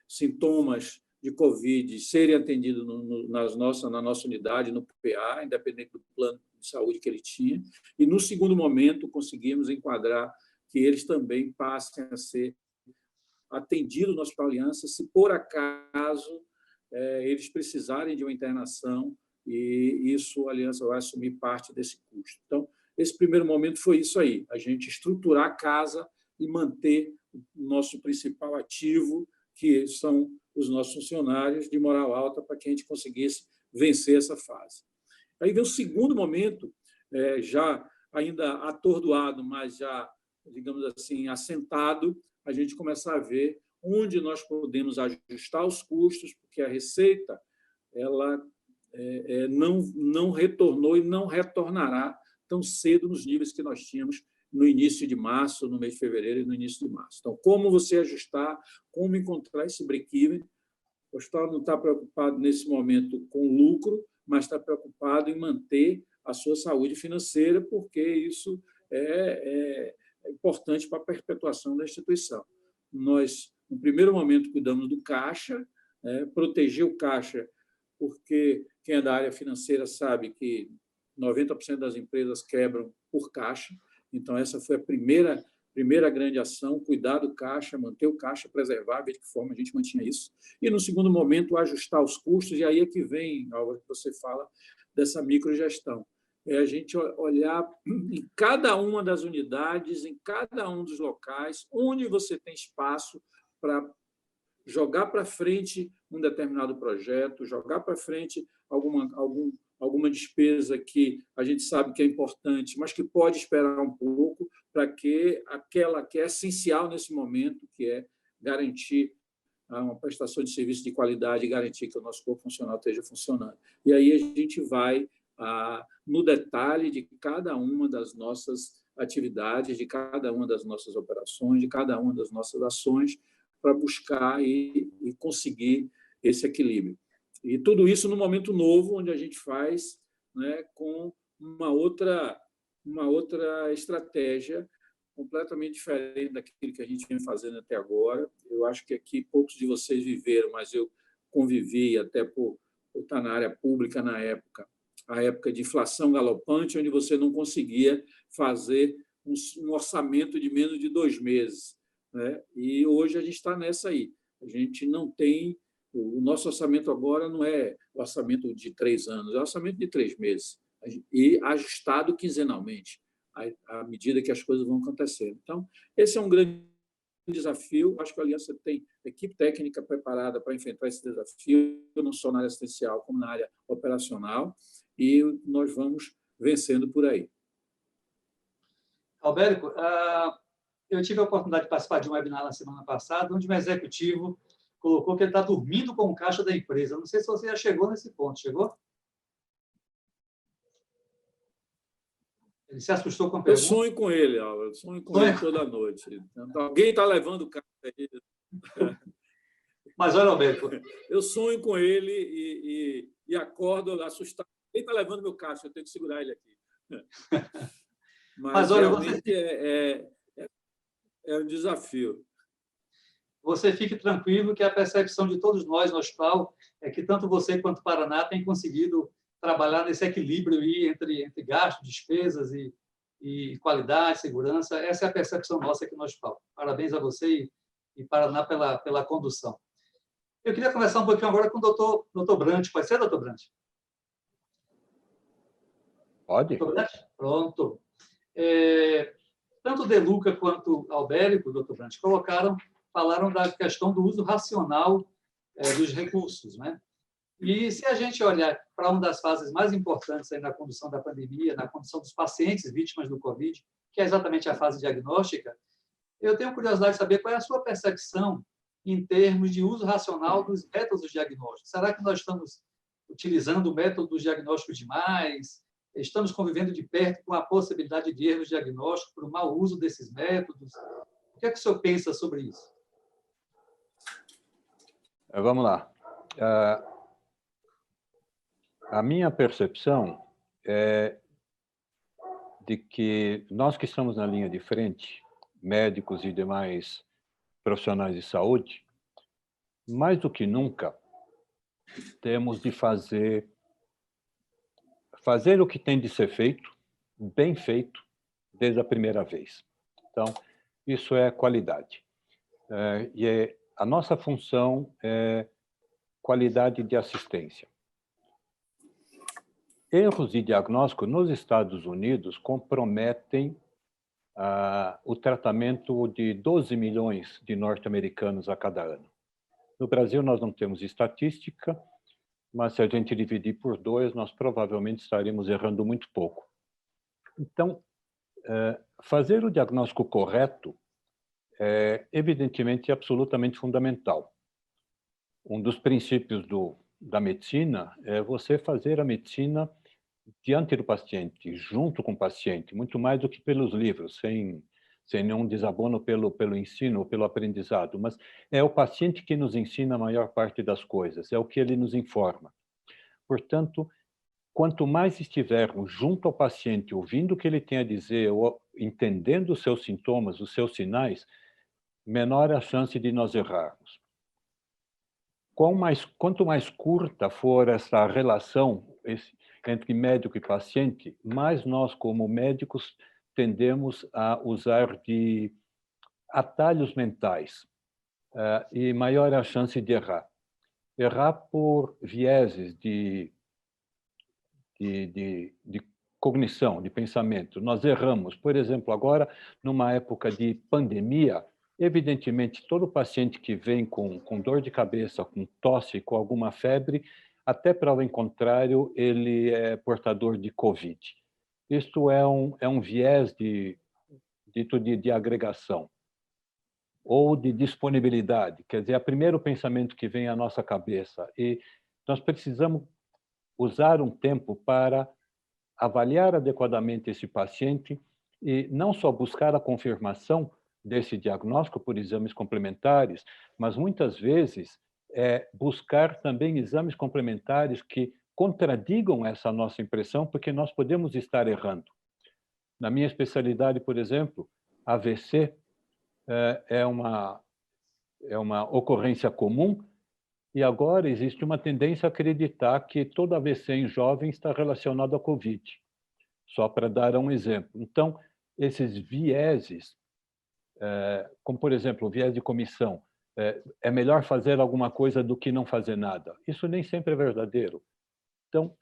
sintomas de Covid serem atendidos na nossa unidade, no PA, independente do plano de saúde que ele tinha. E, no segundo momento, conseguimos enquadrar que eles também passem a ser atendidos no Hospital Aliança, se por acaso eles precisarem de uma internação, e isso a Aliança vai assumir parte desse custo. Então, esse primeiro momento foi isso aí, a gente estruturar a casa e manter o nosso principal ativo, que são os nossos funcionários de moral alta, para que a gente conseguisse vencer essa fase. Aí vem o segundo momento, já ainda atordoado, mas já, digamos assim, assentado, a gente começar a ver onde nós podemos ajustar os custos, porque a receita ela não retornou e não retornará tão cedo nos níveis que nós tínhamos no início de março, no mês de fevereiro e no início de março. Então, como você ajustar, como encontrar esse break-even? O hospital não está preocupado, nesse momento, com lucro, mas está preocupado em manter a sua saúde financeira, porque isso é importante para a perpetuação da instituição. Nós, no primeiro momento, cuidamos do caixa, proteger o caixa, porque quem é da área financeira sabe que 90% das empresas quebram por caixa. Então, essa foi a primeira grande ação, cuidar do caixa, manter o caixa, preservar, ver de que forma a gente mantinha isso. E, no segundo momento, ajustar os custos, e aí é que vem, Álvaro, que você fala dessa microgestão. É a gente olhar em cada uma das unidades, em cada um dos locais, onde você tem espaço para jogar para frente um determinado projeto, jogar para frente alguma despesa que a gente sabe que é importante, mas que pode esperar um pouco, para que aquela que é essencial nesse momento, que é garantir uma prestação de serviço de qualidade e garantir que o nosso corpo funcional esteja funcionando. E aí a gente vai no detalhe de cada uma das nossas atividades, de cada uma das nossas operações, de cada uma das nossas ações, para buscar e conseguir esse equilíbrio. E tudo isso no momento novo, onde a gente faz, né, com uma outra estratégia completamente diferente daquilo que a gente vem fazendo até agora. Eu acho que aqui poucos de vocês viveram, mas eu convivi, até por estar na área pública na época, a época de inflação galopante, onde você não conseguia fazer um orçamento de menos de 2 meses. Né? E hoje a gente está nessa aí. A gente não tem... O nosso orçamento agora não é orçamento de 3 anos, é orçamento de 3 meses, e ajustado quinzenalmente, à medida que as coisas vão acontecendo. Então, esse é um grande desafio. Acho que a Aliança tem equipe técnica preparada para enfrentar esse desafio, não só na área assistencial, como na área operacional, e nós vamos vencendo por aí.
Albérico, eu tive a oportunidade de participar de um webinar na semana passada, onde um executivo colocou que ele está dormindo com o caixa da empresa. Não sei se você já chegou nesse ponto. Chegou? Ele se assustou com a
Eu
pergunta?
sonho com ele, Álvaro. Eu sonho com ele toda noite. Alguém está levando o caixa aí.
Mas olha, Alberto,
Eu sonho com ele e acordo assustado. Quem está levando meu caixa? Eu tenho que segurar ele aqui. Mas
olha,
realmente é um desafio.
Você fique tranquilo que a percepção de todos nós no hospital é que tanto você quanto o Paraná têm conseguido trabalhar nesse equilíbrio aí entre gastos, despesas e qualidade, segurança. Essa é a percepção nossa aqui no hospital. Parabéns a você e Paraná pela condução. Eu queria conversar um pouquinho agora com o doutor Brant. Pode ser, doutor Brant?
Pode.
Doutor Brant? Pronto. Tanto o De Luca quanto o Albérico, doutor Brant, falaram da questão do uso racional dos recursos, né? E se a gente olhar para uma das fases mais importantes aí na condução da pandemia, na condução dos pacientes vítimas do Covid, que é exatamente a fase diagnóstica, eu tenho curiosidade de saber qual é a sua percepção em termos de uso racional dos métodos diagnósticos. Será que nós estamos utilizando o método dos diagnósticos demais? Estamos convivendo de perto com a possibilidade de erros diagnósticos por um mau uso desses métodos? O que é que o senhor pensa sobre isso?
Vamos lá. A minha percepção é de que nós que estamos na linha de frente, médicos e demais profissionais de saúde, mais do que nunca, temos de fazer o que tem de ser feito, bem feito, desde a primeira vez. Então, isso é qualidade. A nossa função é qualidade de assistência. Erros de diagnóstico nos Estados Unidos comprometem o tratamento de 12 milhões de norte-americanos a cada ano. No Brasil, nós não temos estatística, mas se a gente dividir por 2, nós provavelmente estaremos errando muito pouco. Então, fazer o diagnóstico correto é, evidentemente, absolutamente fundamental. Um dos princípios da medicina é você fazer a medicina diante do paciente, junto com o paciente, muito mais do que pelos livros, sem nenhum desabono pelo ensino, pelo aprendizado, mas é o paciente que nos ensina a maior parte das coisas, é o que ele nos informa. Portanto, quanto mais estivermos junto ao paciente, ouvindo o que ele tem a dizer, ou entendendo os seus sintomas, os seus sinais, menor a chance de nós errarmos. Quanto mais curta for essa relação entre médico e paciente, mais nós, como médicos, tendemos a usar de atalhos mentais e maior a chance de errar. Errar por vieses de cognição, de pensamento. Nós erramos, por exemplo, agora, numa época de pandemia, evidentemente, todo paciente que vem com dor de cabeça, com tosse, com alguma febre, até prova em contrário, ele é portador de Covid. Isto é um viés de agregação ou de disponibilidade, quer dizer, é o primeiro pensamento que vem à nossa cabeça. E nós precisamos usar um tempo para avaliar adequadamente esse paciente e não só buscar a confirmação desse diagnóstico por exames complementares, mas muitas vezes buscar também exames complementares que contradigam essa nossa impressão, porque nós podemos estar errando. Na minha especialidade, por exemplo, AVC é uma ocorrência comum e agora existe uma tendência a acreditar que todo AVC em jovem está relacionado à Covid, só para dar um exemplo. Então, esses vieses, como, por exemplo, o viés de comissão, é melhor fazer alguma coisa do que não fazer nada. Isso nem sempre é verdadeiro. Então,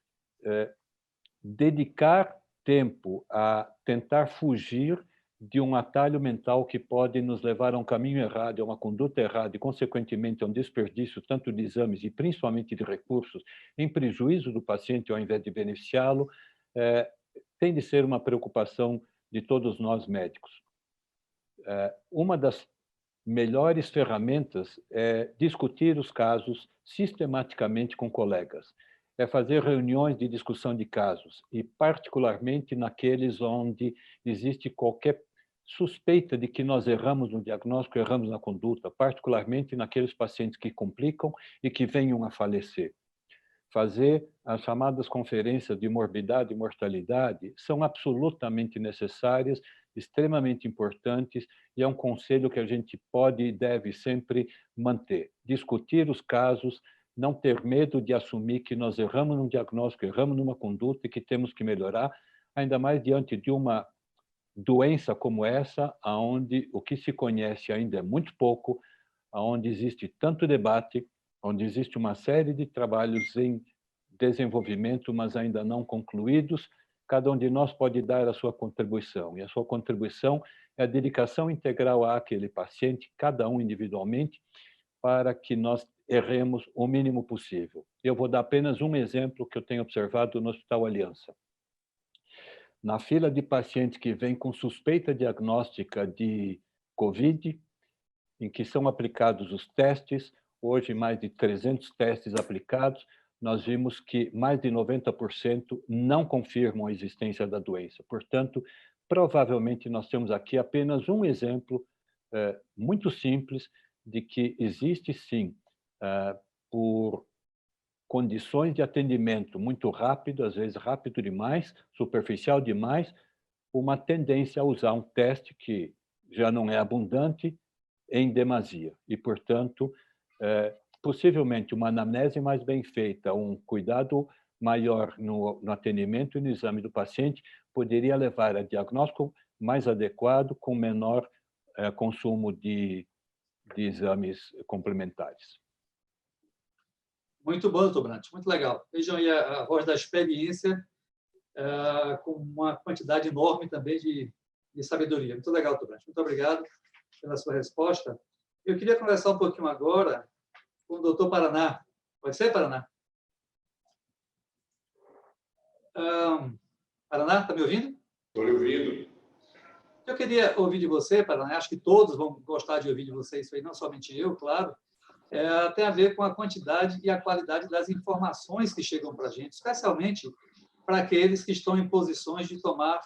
dedicar tempo a tentar fugir de um atalho mental que pode nos levar a um caminho errado, a uma conduta errada e, consequentemente, a um desperdício tanto de exames e principalmente de recursos em prejuízo do paciente ao invés de beneficiá-lo, tem de ser uma preocupação de todos nós médicos. Uma das melhores ferramentas é discutir os casos sistematicamente com colegas, é fazer reuniões de discussão de casos, e particularmente naqueles onde existe qualquer suspeita de que nós erramos no diagnóstico, erramos na conduta, particularmente naqueles pacientes que complicam e que venham a falecer. Fazer as chamadas conferências de morbidade e mortalidade são absolutamente necessárias, extremamente importantes, e é um conselho que a gente pode e deve sempre manter. Discutir os casos, não ter medo de assumir que nós erramos num diagnóstico, erramos numa conduta e que temos que melhorar, ainda mais diante de uma doença como essa, onde o que se conhece ainda é muito pouco, onde existe tanto debate, onde existe uma série de trabalhos em desenvolvimento, mas ainda não concluídos. Cada um de nós pode dar a sua contribuição, e a sua contribuição é a dedicação integral àquele paciente, cada um individualmente, para que nós erremos o mínimo possível. Eu vou dar apenas um exemplo que eu tenho observado no Hospital Aliança. Na fila de pacientes que vêm com suspeita diagnóstica de COVID, em que são aplicados os testes, hoje mais de 300 testes aplicados, nós vimos que mais de 90% não confirmam a existência da doença. Portanto, provavelmente nós temos aqui apenas um exemplo muito simples de que existe sim, por condições de atendimento muito rápido, às vezes rápido demais, superficial demais, uma tendência a usar um teste que já não é abundante em demasia. E, portanto, possivelmente uma anamnese mais bem feita, um cuidado maior no atendimento e no exame do paciente poderia levar a diagnóstico mais adequado com menor consumo de exames complementares.
Muito bom, doutor Brant, muito legal. Vejam aí a voz da experiência com uma quantidade enorme também de sabedoria. Muito legal, doutor Brant. Muito obrigado pela sua resposta. Eu queria conversar um pouquinho agora com o doutor Paraná. Pode ser, Paraná? Paraná, está me ouvindo?
Estou lhe ouvindo.
Eu queria ouvir de você, Paraná, acho que todos vão gostar de ouvir de você isso aí, não somente eu, claro, tem a ver com a quantidade e a qualidade das informações que chegam para a gente, especialmente para aqueles que estão em posições de tomar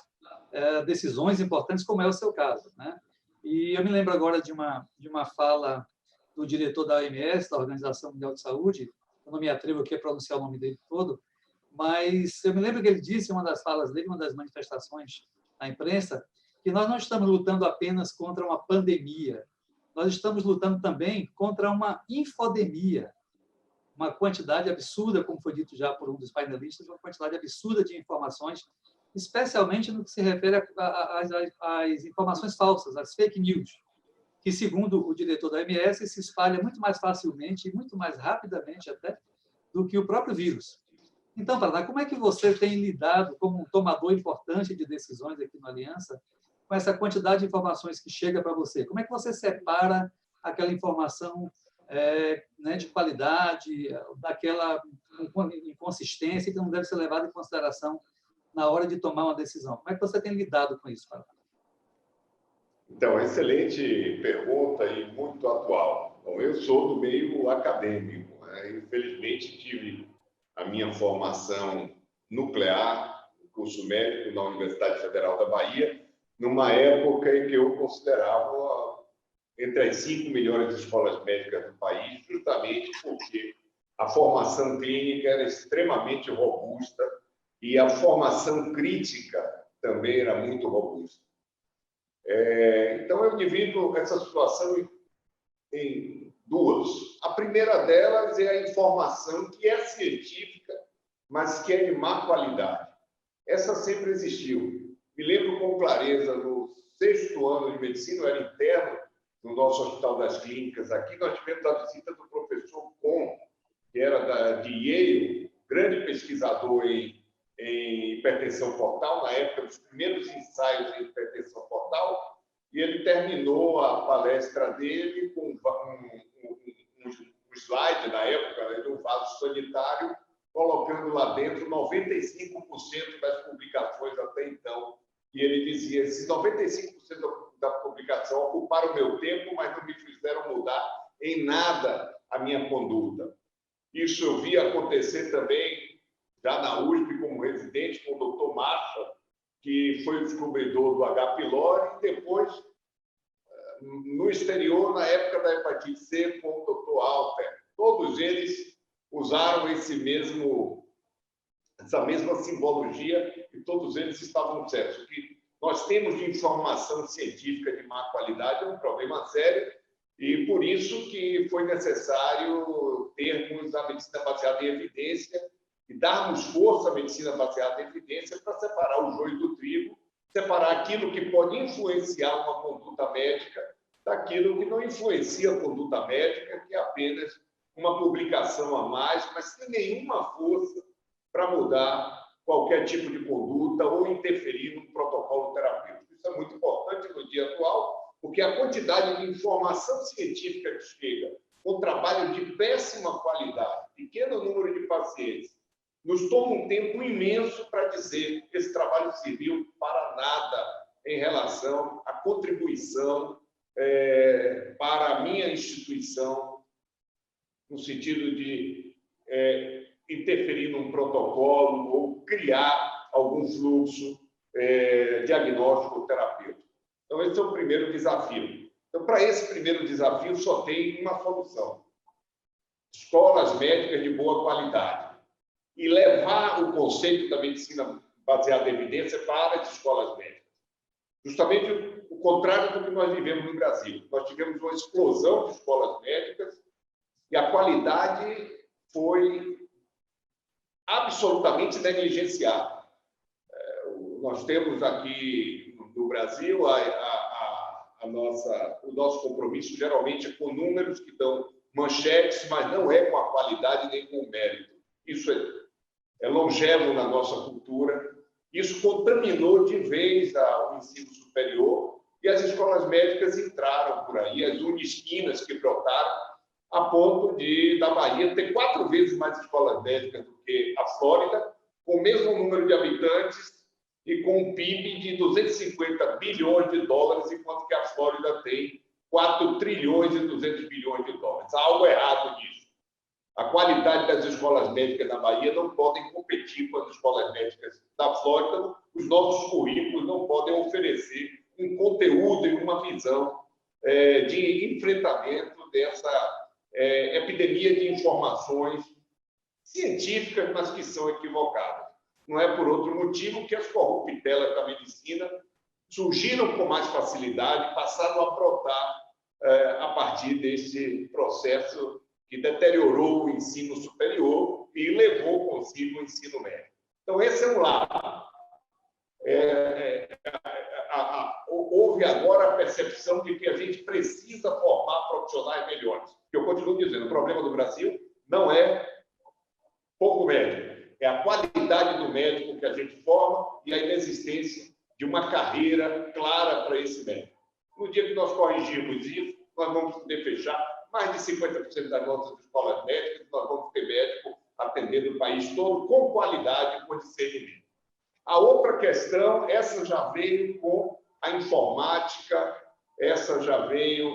decisões importantes, como é o seu caso, né? E eu me lembro agora de uma fala do diretor da OMS, da Organização Mundial de Saúde, eu não me atrevo aqui a pronunciar o nome dele todo, mas eu me lembro que ele disse, em uma das falas dele, uma das manifestações à imprensa, que nós não estamos lutando apenas contra uma pandemia, nós estamos lutando também contra uma infodemia, uma quantidade absurda, como foi dito já por um dos painelistas, uma quantidade absurda de informações, especialmente no que se refere às informações falsas, às fake news, que, segundo o diretor da OMS, se espalha muito mais facilmente e muito mais rapidamente até do que o próprio vírus. Então, Paraná, como é que você tem lidado como um tomador importante de decisões aqui no Aliança com essa quantidade de informações que chega para você? Como é que você separa aquela informação de qualidade, daquela inconsistência que não deve ser levada em consideração na hora de tomar uma decisão? Como é que você tem lidado com isso, Paraná?
Então, excelente pergunta e muito atual. Bom, eu sou do meio acadêmico, né? Infelizmente, tive a minha formação nuclear, curso médico na Universidade Federal da Bahia, numa época em que eu considerava entre as 5 melhores escolas médicas do país, justamente porque a formação clínica era extremamente robusta e a formação crítica também era muito robusta. Então, eu divido essa situação em duas. A primeira delas é a informação que é científica, mas que é de má qualidade. Essa sempre existiu. Me lembro com clareza, no 6º ano de medicina, eu era interno no nosso Hospital das Clínicas. Aqui nós tivemos a visita do professor Kohn, que era de Yale, grande pesquisador em hipertensão portal, na época dos primeiros ensaios em hipertensão portal, e ele terminou a palestra dele com um slide, na época, de um vaso sanitário, colocando lá dentro 95% das publicações até então. E ele dizia, esses 95% das publicações comunicação ocuparam o meu tempo, mas não me fizeram mudar em nada a minha conduta. Isso eu vi acontecer também, já na USP, como residente, com o doutor Marshall, que foi o descobridor do H. pylori, e depois, no exterior, na época da hepatite C, com o doutor Alper. Todos eles usaram essa mesma simbologia e todos eles estavam certos. O que nós temos de informação científica de má qualidade é um problema sério e por isso que foi necessário termos a medicina baseada em evidência e darmos força à medicina baseada em evidência para separar o joio do trigo, separar aquilo que pode influenciar uma conduta médica daquilo que não influencia a conduta médica, que é apenas uma publicação a mais, mas sem nenhuma força para mudar qualquer tipo de conduta ou interferir no protocolo terapêutico. Isso é muito importante no dia atual, porque a quantidade de informação científica que chega com trabalho de péssima qualidade, pequeno número de pacientes, nos toma um tempo imenso para dizer que esse trabalho serviu para nada em relação à contribuição para a minha instituição, no sentido de interferir num protocolo ou criar algum fluxo diagnóstico terapêutico. Então, esse é o primeiro desafio. Então, para esse primeiro desafio, só tem uma solução. Escolas médicas de boa qualidade. E levar o conceito da medicina baseada em evidência para as escolas médicas. Justamente o contrário do que nós vivemos no Brasil. Nós tivemos uma explosão de escolas médicas e a qualidade foi absolutamente negligenciada. Nós temos aqui no Brasil o nosso compromisso geralmente é com números que dão manchetes, mas não é com a qualidade nem com o mérito. Isso é longevo na nossa cultura. Isso contaminou de vez o ensino superior e as escolas médicas entraram por aí, as unisquinas que brotaram, a ponto da Bahia ter 4 vezes mais escolas médicas do que a Flórida, com o mesmo número de habitantes e com um PIB de 250 bilhões de dólares, enquanto que a Flórida tem 4 trilhões e 200 bilhões de dólares. Há algo errado nisso. A qualidade das escolas médicas na Bahia não podem competir com as escolas médicas da Flórida. Os nossos currículos não podem oferecer um conteúdo e uma visão de enfrentamento dessa epidemia de informações científicas, mas que são equivocadas. Não é por outro motivo que as corruptelas da medicina surgiram com mais facilidade, passaram a brotar a partir desse processo que deteriorou o ensino superior e levou consigo o ensino médio. Então, esse é um lado. Houve agora a percepção de que a gente precisa formar profissionais melhores. Eu continuo dizendo, o problema do Brasil não é pouco médico, é a qualidade do médico que a gente forma e a inexistência de uma carreira clara para esse médico. No dia que nós corrigirmos isso, nós vamos poder fechar mais de 50% das nossas escolas médicas, nós vamos ter médico atendendo o país todo com qualidade, com discernimento. A outra questão, essa já veio com a informática, essa já veio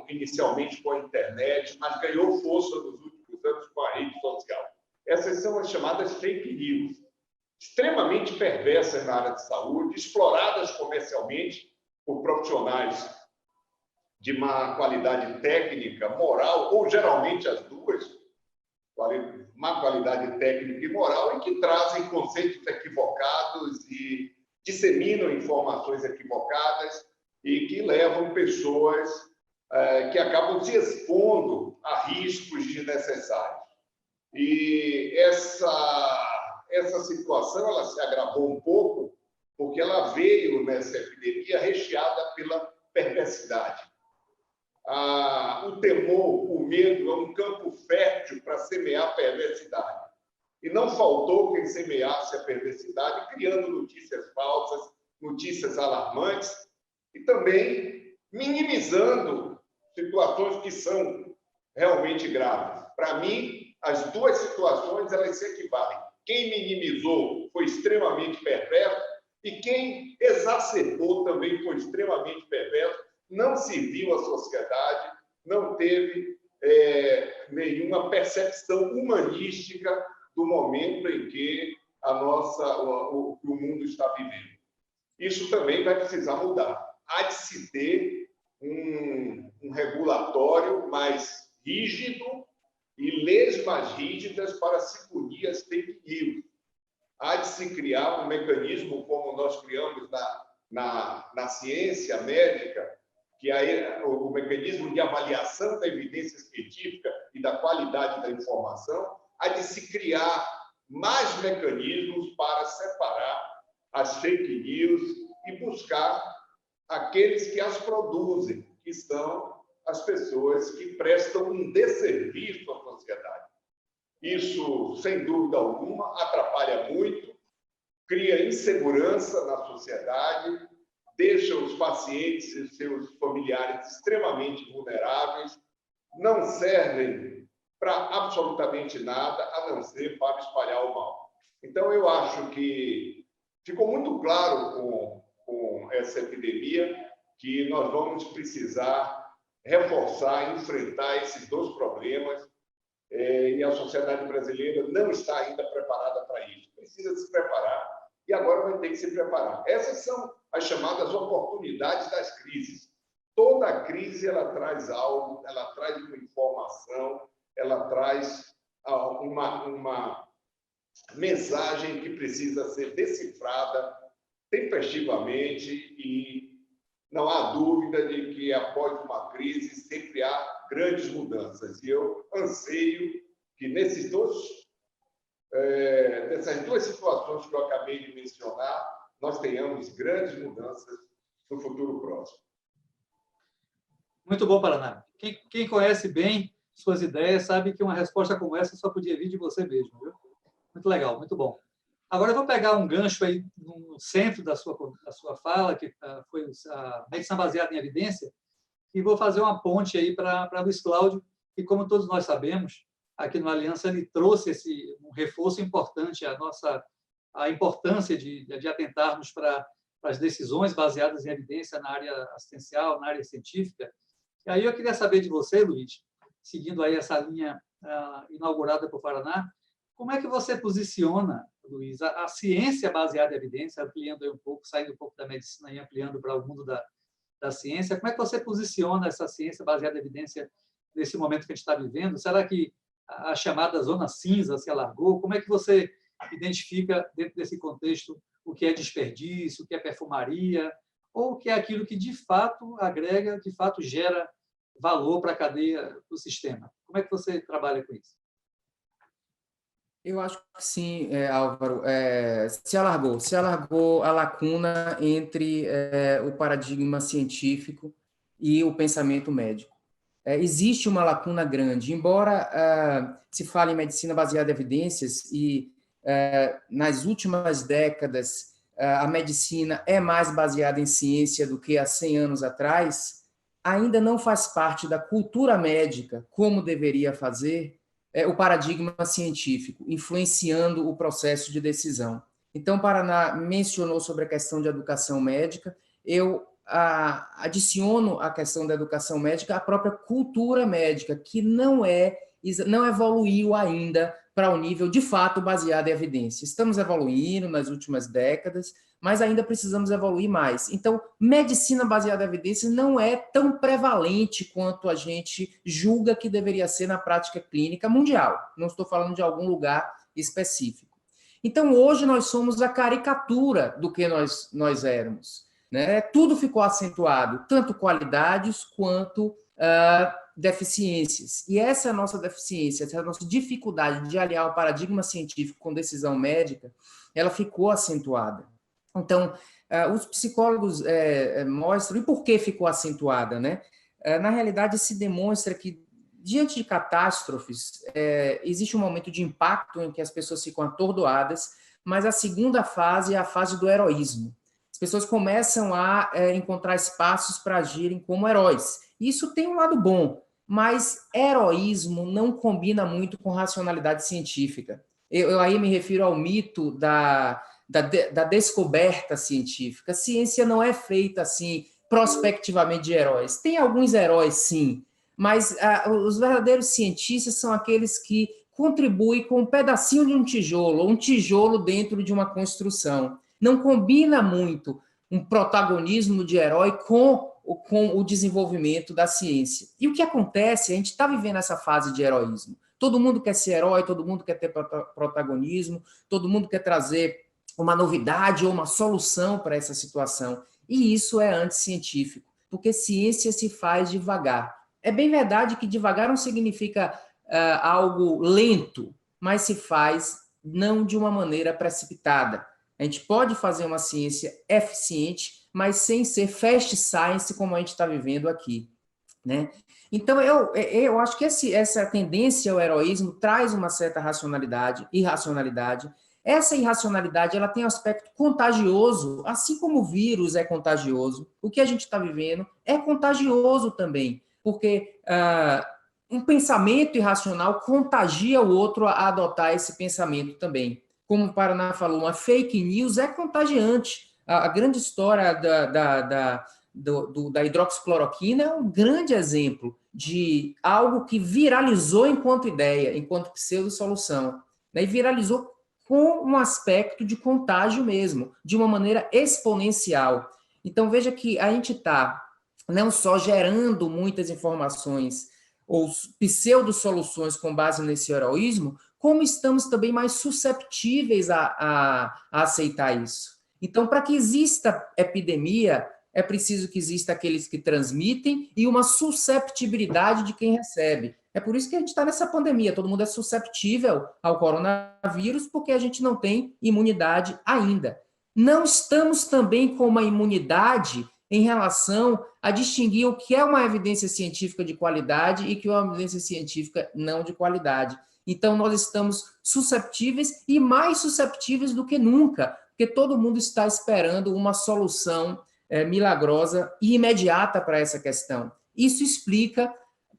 inicialmente com a internet, mas ganhou força nos últimos anos com a rede social. Essas são as chamadas fake news, extremamente perversas na área de saúde, exploradas comercialmente por profissionais de má qualidade técnica, moral, ou geralmente as duas, má qualidade técnica e moral, e que trazem conceitos equivocados e disseminam informações equivocadas e que levam pessoas que acabam se expondo a riscos desnecessários. E essa situação ela se agravou um pouco porque ela veio nessa epidemia recheada pela perversidade. O temor, o medo é um campo fértil para semear a perversidade. E não faltou quem semeasse a perversidade, criando notícias falsas, notícias alarmantes, e também minimizando situações que são realmente graves. Para mim, as duas situações elas se equivalem. Quem minimizou foi extremamente perverso e quem exacerbou também foi extremamente perverso, não se viu a sociedade, não teve nenhuma percepção humanística do momento em que o mundo está vivendo. Isso também vai precisar mudar. Há de se ter um regulatório mais rígido e leis mais rígidas para se punir as fake news. Há de se criar um mecanismo como nós criamos na ciência médica, que é o mecanismo de avaliação da evidência científica e da qualidade da informação. Há de se criar mais mecanismos para separar as fake news e buscar aqueles que as produzem, que são as pessoas que prestam um desserviço à sociedade. Isso, sem dúvida alguma, atrapalha muito, cria insegurança na sociedade, deixa os pacientes e seus familiares extremamente vulneráveis, não servem para absolutamente nada, a não ser para espalhar o mal. Então, eu acho que ficou muito claro com essa epidemia que nós vamos precisar reforçar, enfrentar esses dois problemas, e a sociedade brasileira não está ainda preparada para isso. Precisa se preparar e agora vai ter que se preparar. Essas são as chamadas oportunidades das crises. Toda crise ela traz algo, ela traz uma informação, ela traz uma mensagem que precisa ser decifrada tempestivamente, e não há dúvida de que após uma crise sempre há grandes mudanças. E eu anseio que nessas duas situações que eu acabei de mencionar, nós tenhamos grandes mudanças no futuro próximo.
Muito bom, Paraná. Quem conhece bem suas ideias sabe que uma resposta como essa só podia vir de você mesmo, viu? Muito legal, muito bom. Agora eu vou pegar um gancho aí no centro da sua fala, que foi a medicina baseada em evidência, e vou fazer uma ponte aí para Luiz Cláudio, que, como todos nós sabemos, aqui no Aliança ele trouxe um reforço importante a importância de atentarmos para as decisões baseadas em evidência na área assistencial, na área científica. E aí eu queria saber de você, Luiz, seguindo aí essa linha inaugurada por Paraná, como é que você posiciona, Luiz, a ciência baseada em evidência, ampliando aí um pouco, saindo um pouco da medicina e ampliando para o mundo da ciência, como é que você posiciona essa ciência baseada em evidência nesse momento que a gente está vivendo? Será que a chamada zona cinza se alargou? Como é que você identifica, dentro desse contexto, o que é desperdício, o que é perfumaria, ou o que é aquilo que, de fato, agrega, de fato, gera valor para a cadeia do sistema? Como é que você trabalha com isso?
Eu acho que sim, Álvaro. Se alargou a lacuna entre o paradigma científico e o pensamento médico. Existe uma lacuna grande, embora se fale em medicina baseada em evidências e nas últimas décadas a medicina é mais baseada em ciência do que há 100 anos atrás, ainda não faz parte da cultura médica, como deveria fazer, o paradigma científico, influenciando o processo de decisão. Então, Paraná mencionou sobre a questão de educação médica, eu adiciono à questão da educação médica a própria cultura médica, que não evoluiu ainda para o nível, de fato, baseado em evidência. Estamos evoluindo nas últimas décadas, mas ainda precisamos evoluir mais. Então, medicina baseada em evidência não é tão prevalente quanto a gente julga que deveria ser na prática clínica mundial. Não estou falando de algum lugar específico. Então, hoje nós somos a caricatura do que nós éramos, né? Tudo ficou acentuado, tanto qualidades quanto deficiências. E essa é a nossa deficiência, essa é a nossa dificuldade de aliar o paradigma científico com decisão médica, ela ficou acentuada. Então, os psicólogos mostram, e por que ficou acentuada, né? Na realidade, se demonstra que, diante de catástrofes, existe um momento de impacto em que as pessoas ficam atordoadas, mas a segunda fase é a fase do heroísmo. As pessoas começam a encontrar espaços para agirem como heróis. Isso tem um lado bom, mas heroísmo não combina muito com racionalidade científica. Eu aí me refiro ao mito da descoberta científica. A ciência não é feita assim prospectivamente de heróis. Tem alguns heróis, sim, mas os verdadeiros cientistas são aqueles que contribuem com um pedacinho de um tijolo dentro de uma construção. Não combina muito um protagonismo de herói com o desenvolvimento da ciência. E o que acontece? A gente está vivendo essa fase de heroísmo. Todo mundo quer ser herói, todo mundo quer ter protagonismo, todo mundo quer trazer uma novidade ou uma solução para essa situação. E isso é anticientífico, porque ciência se faz devagar. É bem verdade que devagar não significa algo lento, mas se faz não de uma maneira precipitada. A gente pode fazer uma ciência eficiente, mas sem ser fast science como a gente está vivendo aqui, né? Então, eu acho que essa tendência ao heroísmo traz uma certa irracionalidade. Essa irracionalidade ela tem um aspecto contagioso, assim como o vírus é contagioso. O que a gente está vivendo é contagioso também, porque um pensamento irracional contagia o outro a adotar esse pensamento também. Como o Paraná falou, uma fake news é contagiante. A grande história da hidroxicloroquina é um grande exemplo de algo que viralizou enquanto ideia, enquanto pseudo-solução, né? E viralizou com um aspecto de contágio mesmo, de uma maneira exponencial. Então, veja que a gente está não só gerando muitas informações ou pseudo-soluções com base nesse heroísmo, como estamos também mais susceptíveis a aceitar isso. Então, para que exista epidemia, é preciso que exista aqueles que transmitem e uma susceptibilidade de quem recebe. É por isso que a gente está nessa pandemia, todo mundo é susceptível ao coronavírus, porque a gente não tem imunidade ainda. Não estamos também com uma imunidade em relação a distinguir o que é uma evidência científica de qualidade e que é uma evidência científica não de qualidade. Então, nós estamos susceptíveis e mais susceptíveis do que nunca, porque todo mundo está esperando uma solução milagrosa e imediata para essa questão. Isso explica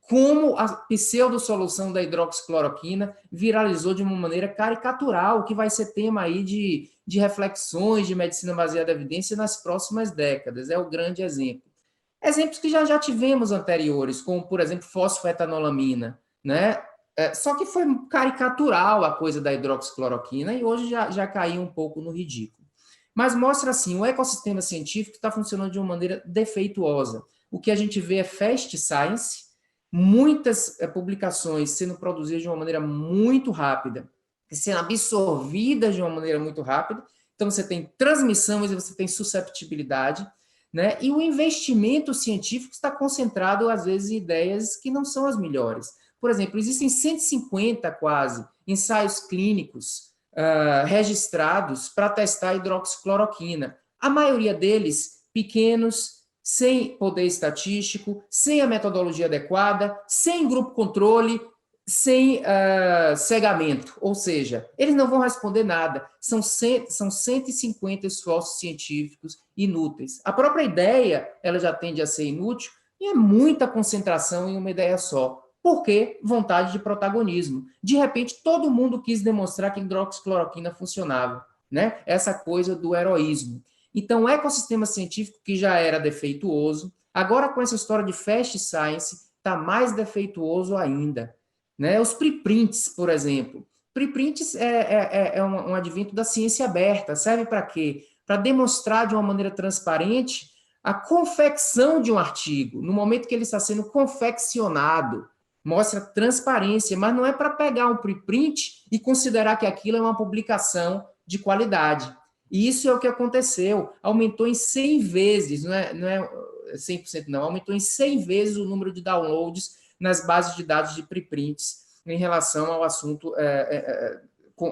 como a pseudo-solução da hidroxicloroquina viralizou de uma maneira caricatural, que vai ser tema aí de reflexões de medicina baseada em evidência nas próximas décadas. É o grande exemplo. Exemplos que já tivemos anteriores, como, por exemplo, fosfetanolamina, né? Só que foi caricatural a coisa da hidroxicloroquina e hoje já caiu um pouco no ridículo. Mas mostra, assim, o ecossistema científico está funcionando de uma maneira defeituosa. O que a gente vê é fast science, muitas publicações sendo produzidas de uma maneira muito rápida, sendo absorvidas de uma maneira muito rápida. Então, você tem transmissão, mas você tem susceptibilidade, né? E o investimento científico está concentrado, às vezes, em ideias que não são as melhores. Por exemplo, existem 150, quase, ensaios clínicos registrados para testar a hidroxicloroquina. A maioria deles pequenos, sem poder estatístico, sem a metodologia adequada, sem grupo controle, sem cegamento. Ou seja, eles não vão responder nada. São 150 esforços científicos inúteis. A própria ideia ela já tende a ser inútil e é muita concentração em uma ideia só. Por quê? Vontade de protagonismo. De repente, todo mundo quis demonstrar que a hidroxicloroquina funcionava, né? Essa coisa do heroísmo. Então, o ecossistema científico, que já era defeituoso, agora com essa história de fast science, está mais defeituoso ainda, né? Os preprints, por exemplo. Preprints é um advento da ciência aberta. Serve para quê? Para demonstrar de uma maneira transparente a confecção de um artigo, no momento que ele está sendo confeccionado. Mostra transparência, mas não é para pegar um preprint e considerar que aquilo é uma publicação de qualidade. E isso é o que aconteceu. Aumentou em 100 vezes, não é 100% não, aumentou em 100 vezes o número de downloads nas bases de dados de preprints em relação ao assunto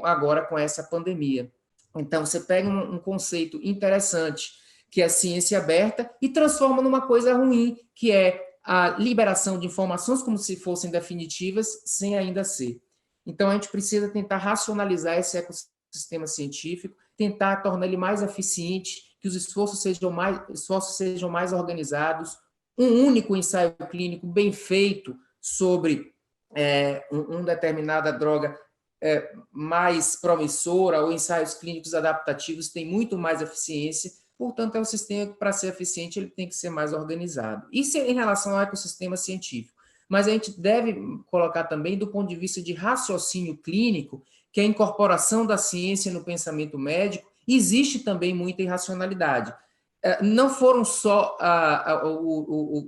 agora com essa pandemia. Então, você pega um conceito interessante, que é ciência aberta, e transforma numa coisa ruim, que é a liberação de informações como se fossem definitivas, sem ainda ser. Então, a gente precisa tentar racionalizar esse ecossistema científico, tentar tornar ele mais eficiente, que os esforços sejam mais organizados, um único ensaio clínico bem feito sobre uma determinada droga mais promissora, ou ensaios clínicos adaptativos têm muito mais eficiência Portanto, é um sistema que, para ser eficiente, ele tem que ser mais organizado. Isso em relação ao ecossistema científico. Mas a gente deve colocar também do ponto de vista de raciocínio clínico, que a incorporação da ciência no pensamento médico, existe também muita irracionalidade. Não foram só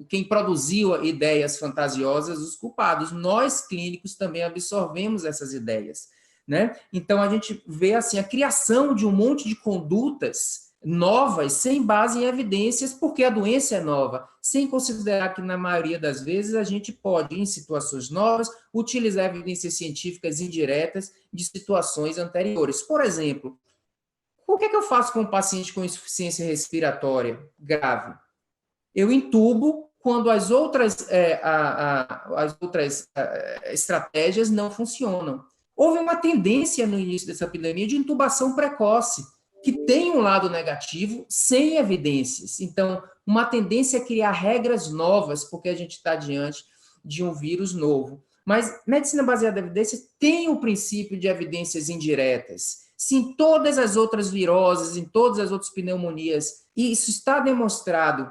quem produziu ideias fantasiosas os culpados, nós clínicos também absorvemos essas ideias, né? Então a gente vê assim a criação de um monte de condutas novas sem base em evidências, porque a doença é nova, sem considerar que na maioria das vezes a gente pode, em situações novas, utilizar evidências científicas indiretas de situações anteriores. Por exemplo, o que eu faço com um paciente com insuficiência respiratória grave? Eu intubo quando as outras estratégias não funcionam. Houve uma tendência no início dessa epidemia de intubação precoce, que tem um lado negativo, sem evidências. Então, uma tendência a criar regras novas, porque a gente está diante de um vírus novo. Mas medicina baseada em evidências tem o princípio de evidências indiretas. Se em todas as outras viroses, em todas as outras pneumonias, isso está demonstrado,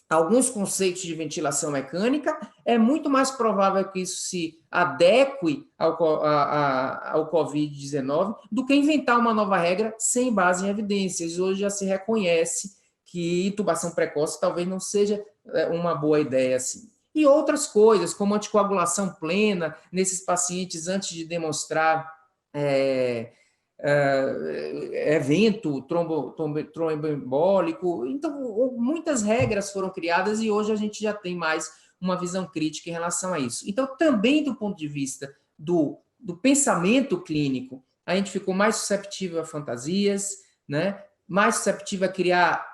alguns conceitos de ventilação mecânica, é muito mais provável que isso se adeque ao Covid-19 do que inventar uma nova regra sem base em evidências. Hoje já se reconhece que intubação precoce talvez não seja uma boa ideia assim. E outras coisas, como anticoagulação plena nesses pacientes antes de demonstrar evento tromboembólico. Então, muitas regras foram criadas e hoje a gente já tem mais uma visão crítica em relação a isso. Então, também do ponto de vista do pensamento clínico, a gente ficou mais susceptível a fantasias, né? Mais susceptível a criar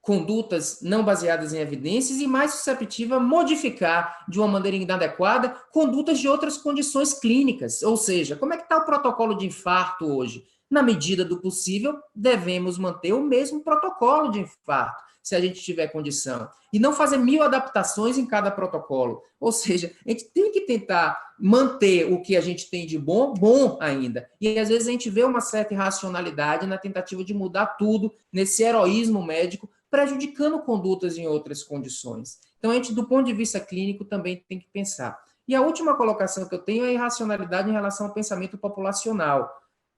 condutas não baseadas em evidências e mais susceptível a modificar de uma maneira inadequada condutas de outras condições clínicas. Ou seja, como é que está o protocolo de infarto hoje? Na medida do possível, devemos manter o mesmo protocolo de infarto, se a gente tiver condição, e não fazer 1000 adaptações em cada protocolo. Ou seja, a gente tem que tentar manter o que a gente tem de bom, bom ainda. E às vezes a gente vê uma certa irracionalidade na tentativa de mudar tudo, nesse heroísmo médico, prejudicando condutas em outras condições. Então, a gente, do ponto de vista clínico, também tem que pensar. E a última colocação que eu tenho é a irracionalidade em relação ao pensamento populacional.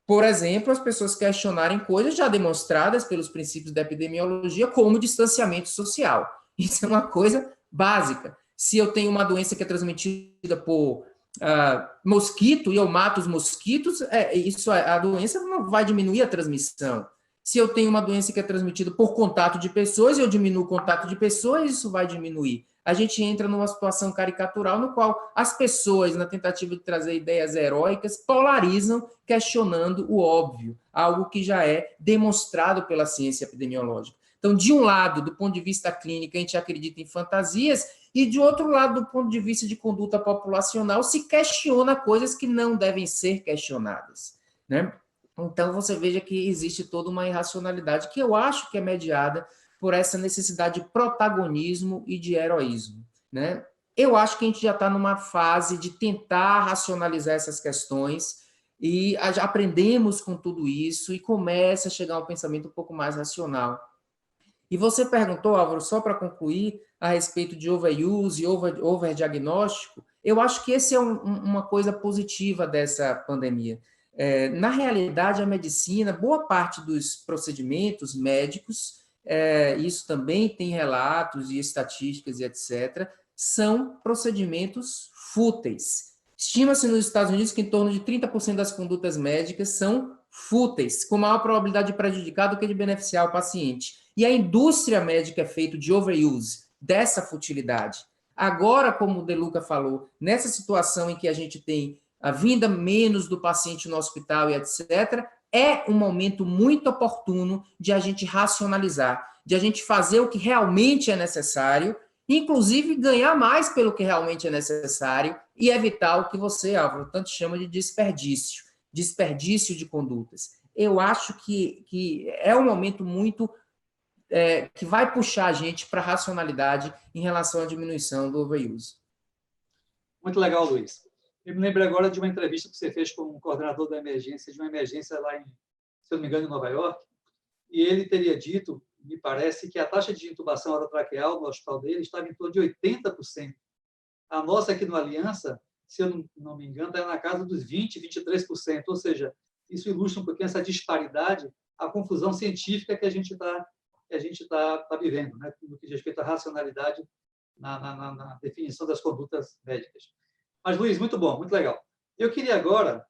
Por exemplo, as pessoas questionarem coisas já demonstradas pelos princípios da epidemiologia, como distanciamento social. Isso é uma coisa básica. Se eu tenho uma doença que é transmitida por mosquito e eu mato os mosquitos, a doença não vai diminuir a transmissão. Se eu tenho uma doença que é transmitida por contato de pessoas, eu diminuo o contato de pessoas, isso vai diminuir. A gente entra numa situação caricatural no qual as pessoas, na tentativa de trazer ideias heróicas, polarizam, questionando o óbvio, algo que já é demonstrado pela ciência epidemiológica. Então, de um lado, do ponto de vista clínico, a gente acredita em fantasias, e de outro lado, do ponto de vista de conduta populacional, se questiona coisas que não devem ser questionadas, né? Então, você veja que existe toda uma irracionalidade que eu acho que é mediada por essa necessidade de protagonismo e de heroísmo, né? Eu acho que a gente já está numa fase de tentar racionalizar essas questões e já aprendemos com tudo isso e começa a chegar um pensamento um pouco mais racional. E você perguntou, Álvaro, só para concluir, a respeito de overuse e overdiagnóstico, eu acho que essa é uma coisa positiva dessa pandemia. Na realidade, a medicina, boa parte dos procedimentos médicos, isso também tem relatos e estatísticas e etc., são procedimentos fúteis. Estima-se nos Estados Unidos que em torno de 30% das condutas médicas são fúteis, com maior probabilidade de prejudicar do que de beneficiar o paciente. E a indústria médica é feita de overuse, dessa futilidade. Agora, como o De Luca falou, nessa situação em que a gente tem a vinda menos do paciente no hospital e etc., é um momento muito oportuno de a gente racionalizar, de a gente fazer o que realmente é necessário, inclusive ganhar mais pelo que realmente é necessário e evitar o que você, Álvaro, tanto chama de desperdício de condutas. Eu acho que é um momento muito que vai puxar a gente para a racionalidade em relação à diminuição do overuse.
Muito legal, Luiz. Eu me lembro agora de uma entrevista que você fez com um coordenador da emergência, de uma emergência lá se eu não me engano, em Nova York, e ele teria dito, me parece que a taxa de intubação orotraqueal no hospital dele estava em torno de 80%. A nossa aqui no Aliança, se eu não me engano, está na casa dos 20%, 23%. Ou seja, isso ilustra um pouquinho essa disparidade, a confusão científica que a gente está vivendo, né, no que diz respeito à racionalidade na definição das condutas médicas. Mas, Luiz, muito bom, muito legal. Eu queria agora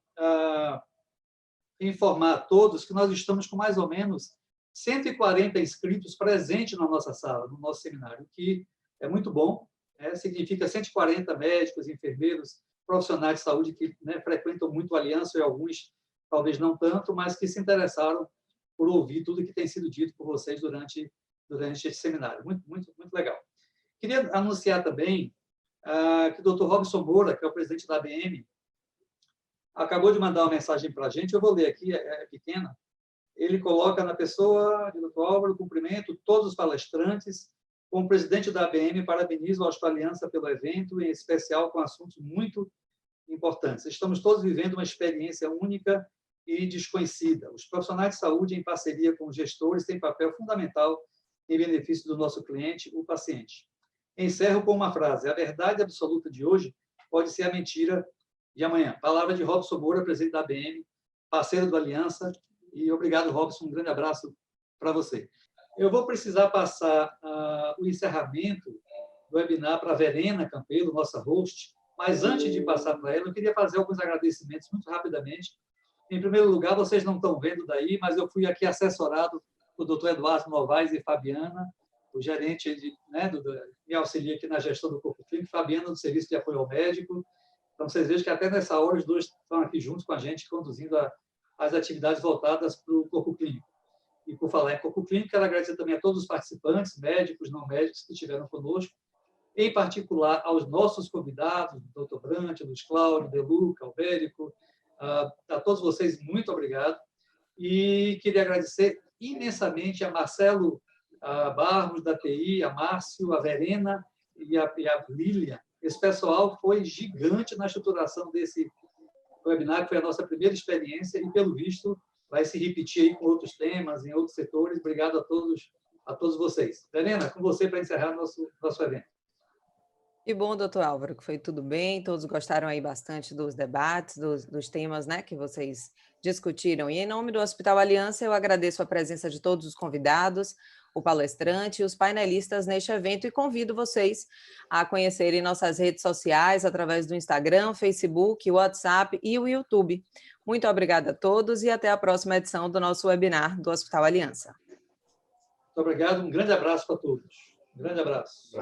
informar a todos que nós estamos com mais ou menos 140 inscritos presentes na nossa sala, no nosso seminário, o que é muito bom. Significa 140 médicos, enfermeiros, profissionais de saúde que, né, frequentam muito a Aliança, e alguns talvez não tanto, mas que se interessaram por ouvir tudo que tem sido dito por vocês durante este seminário. Muito, muito, muito legal. Queria anunciar também que o Dr. Robson Moura, que é o presidente da ABM, acabou de mandar uma mensagem para a gente, eu vou ler aqui, é pequena. Ele coloca na pessoa de Dr. Álvaro, cumprimento todos os palestrantes. Como presidente da ABM, parabenizo a Hospital Aliança pelo evento, em especial com assuntos muito importantes. Estamos todos vivendo uma experiência única e desconhecida. Os profissionais de saúde, em parceria com os gestores, têm papel fundamental em benefício do nosso cliente, o paciente. Encerro com uma frase: a verdade absoluta de hoje pode ser a mentira de amanhã. Palavra de Robson Moura, presidente da ABM, parceiro do Aliança. E obrigado, Robson. Um grande abraço para você. Eu vou precisar passar o encerramento do webinar para a Verena Campelo, nossa host, mas antes de passar para ela, eu queria fazer alguns agradecimentos muito rapidamente. Em primeiro lugar, vocês não estão vendo daí, mas eu fui aqui assessorado por Dr. Eduardo Novaes e Fabiana, o gerente me auxilia aqui na gestão do corpo clínico, Fabiana do Serviço de Apoio ao Médico. Então, vocês vejam que até nessa hora os dois estão aqui juntos com a gente, conduzindo as atividades voltadas para o corpo clínico. E, por falar em corpo clínico, quero agradecer também a todos os participantes, médicos, não médicos, que estiveram conosco, em particular aos nossos convidados, Dr. Brant, Luiz Cláudio, De Luca, Albérico, a todos vocês, muito obrigado. E queria agradecer imensamente a Marcelo Barros, da TI, a Márcio, a Verena e a Lília. Esse pessoal foi gigante na estruturação desse webinar, que foi a nossa primeira experiência e, pelo visto, vai se repetir aí com outros temas, em outros setores. Obrigado a todos vocês. Verena, com você para encerrar nosso evento.
Que bom, doutor Álvaro, que foi tudo bem, todos gostaram aí bastante dos debates, dos temas, né, que vocês discutiram. E em nome do Hospital Aliança, eu agradeço a presença de todos os convidados, o palestrante e os painelistas neste evento e convido vocês a conhecerem nossas redes sociais através do Instagram, Facebook, WhatsApp e o YouTube. Muito obrigada a todos e até a próxima edição do nosso webinar do Hospital Aliança.
Muito obrigado, um grande abraço para todos. Um grande abraço.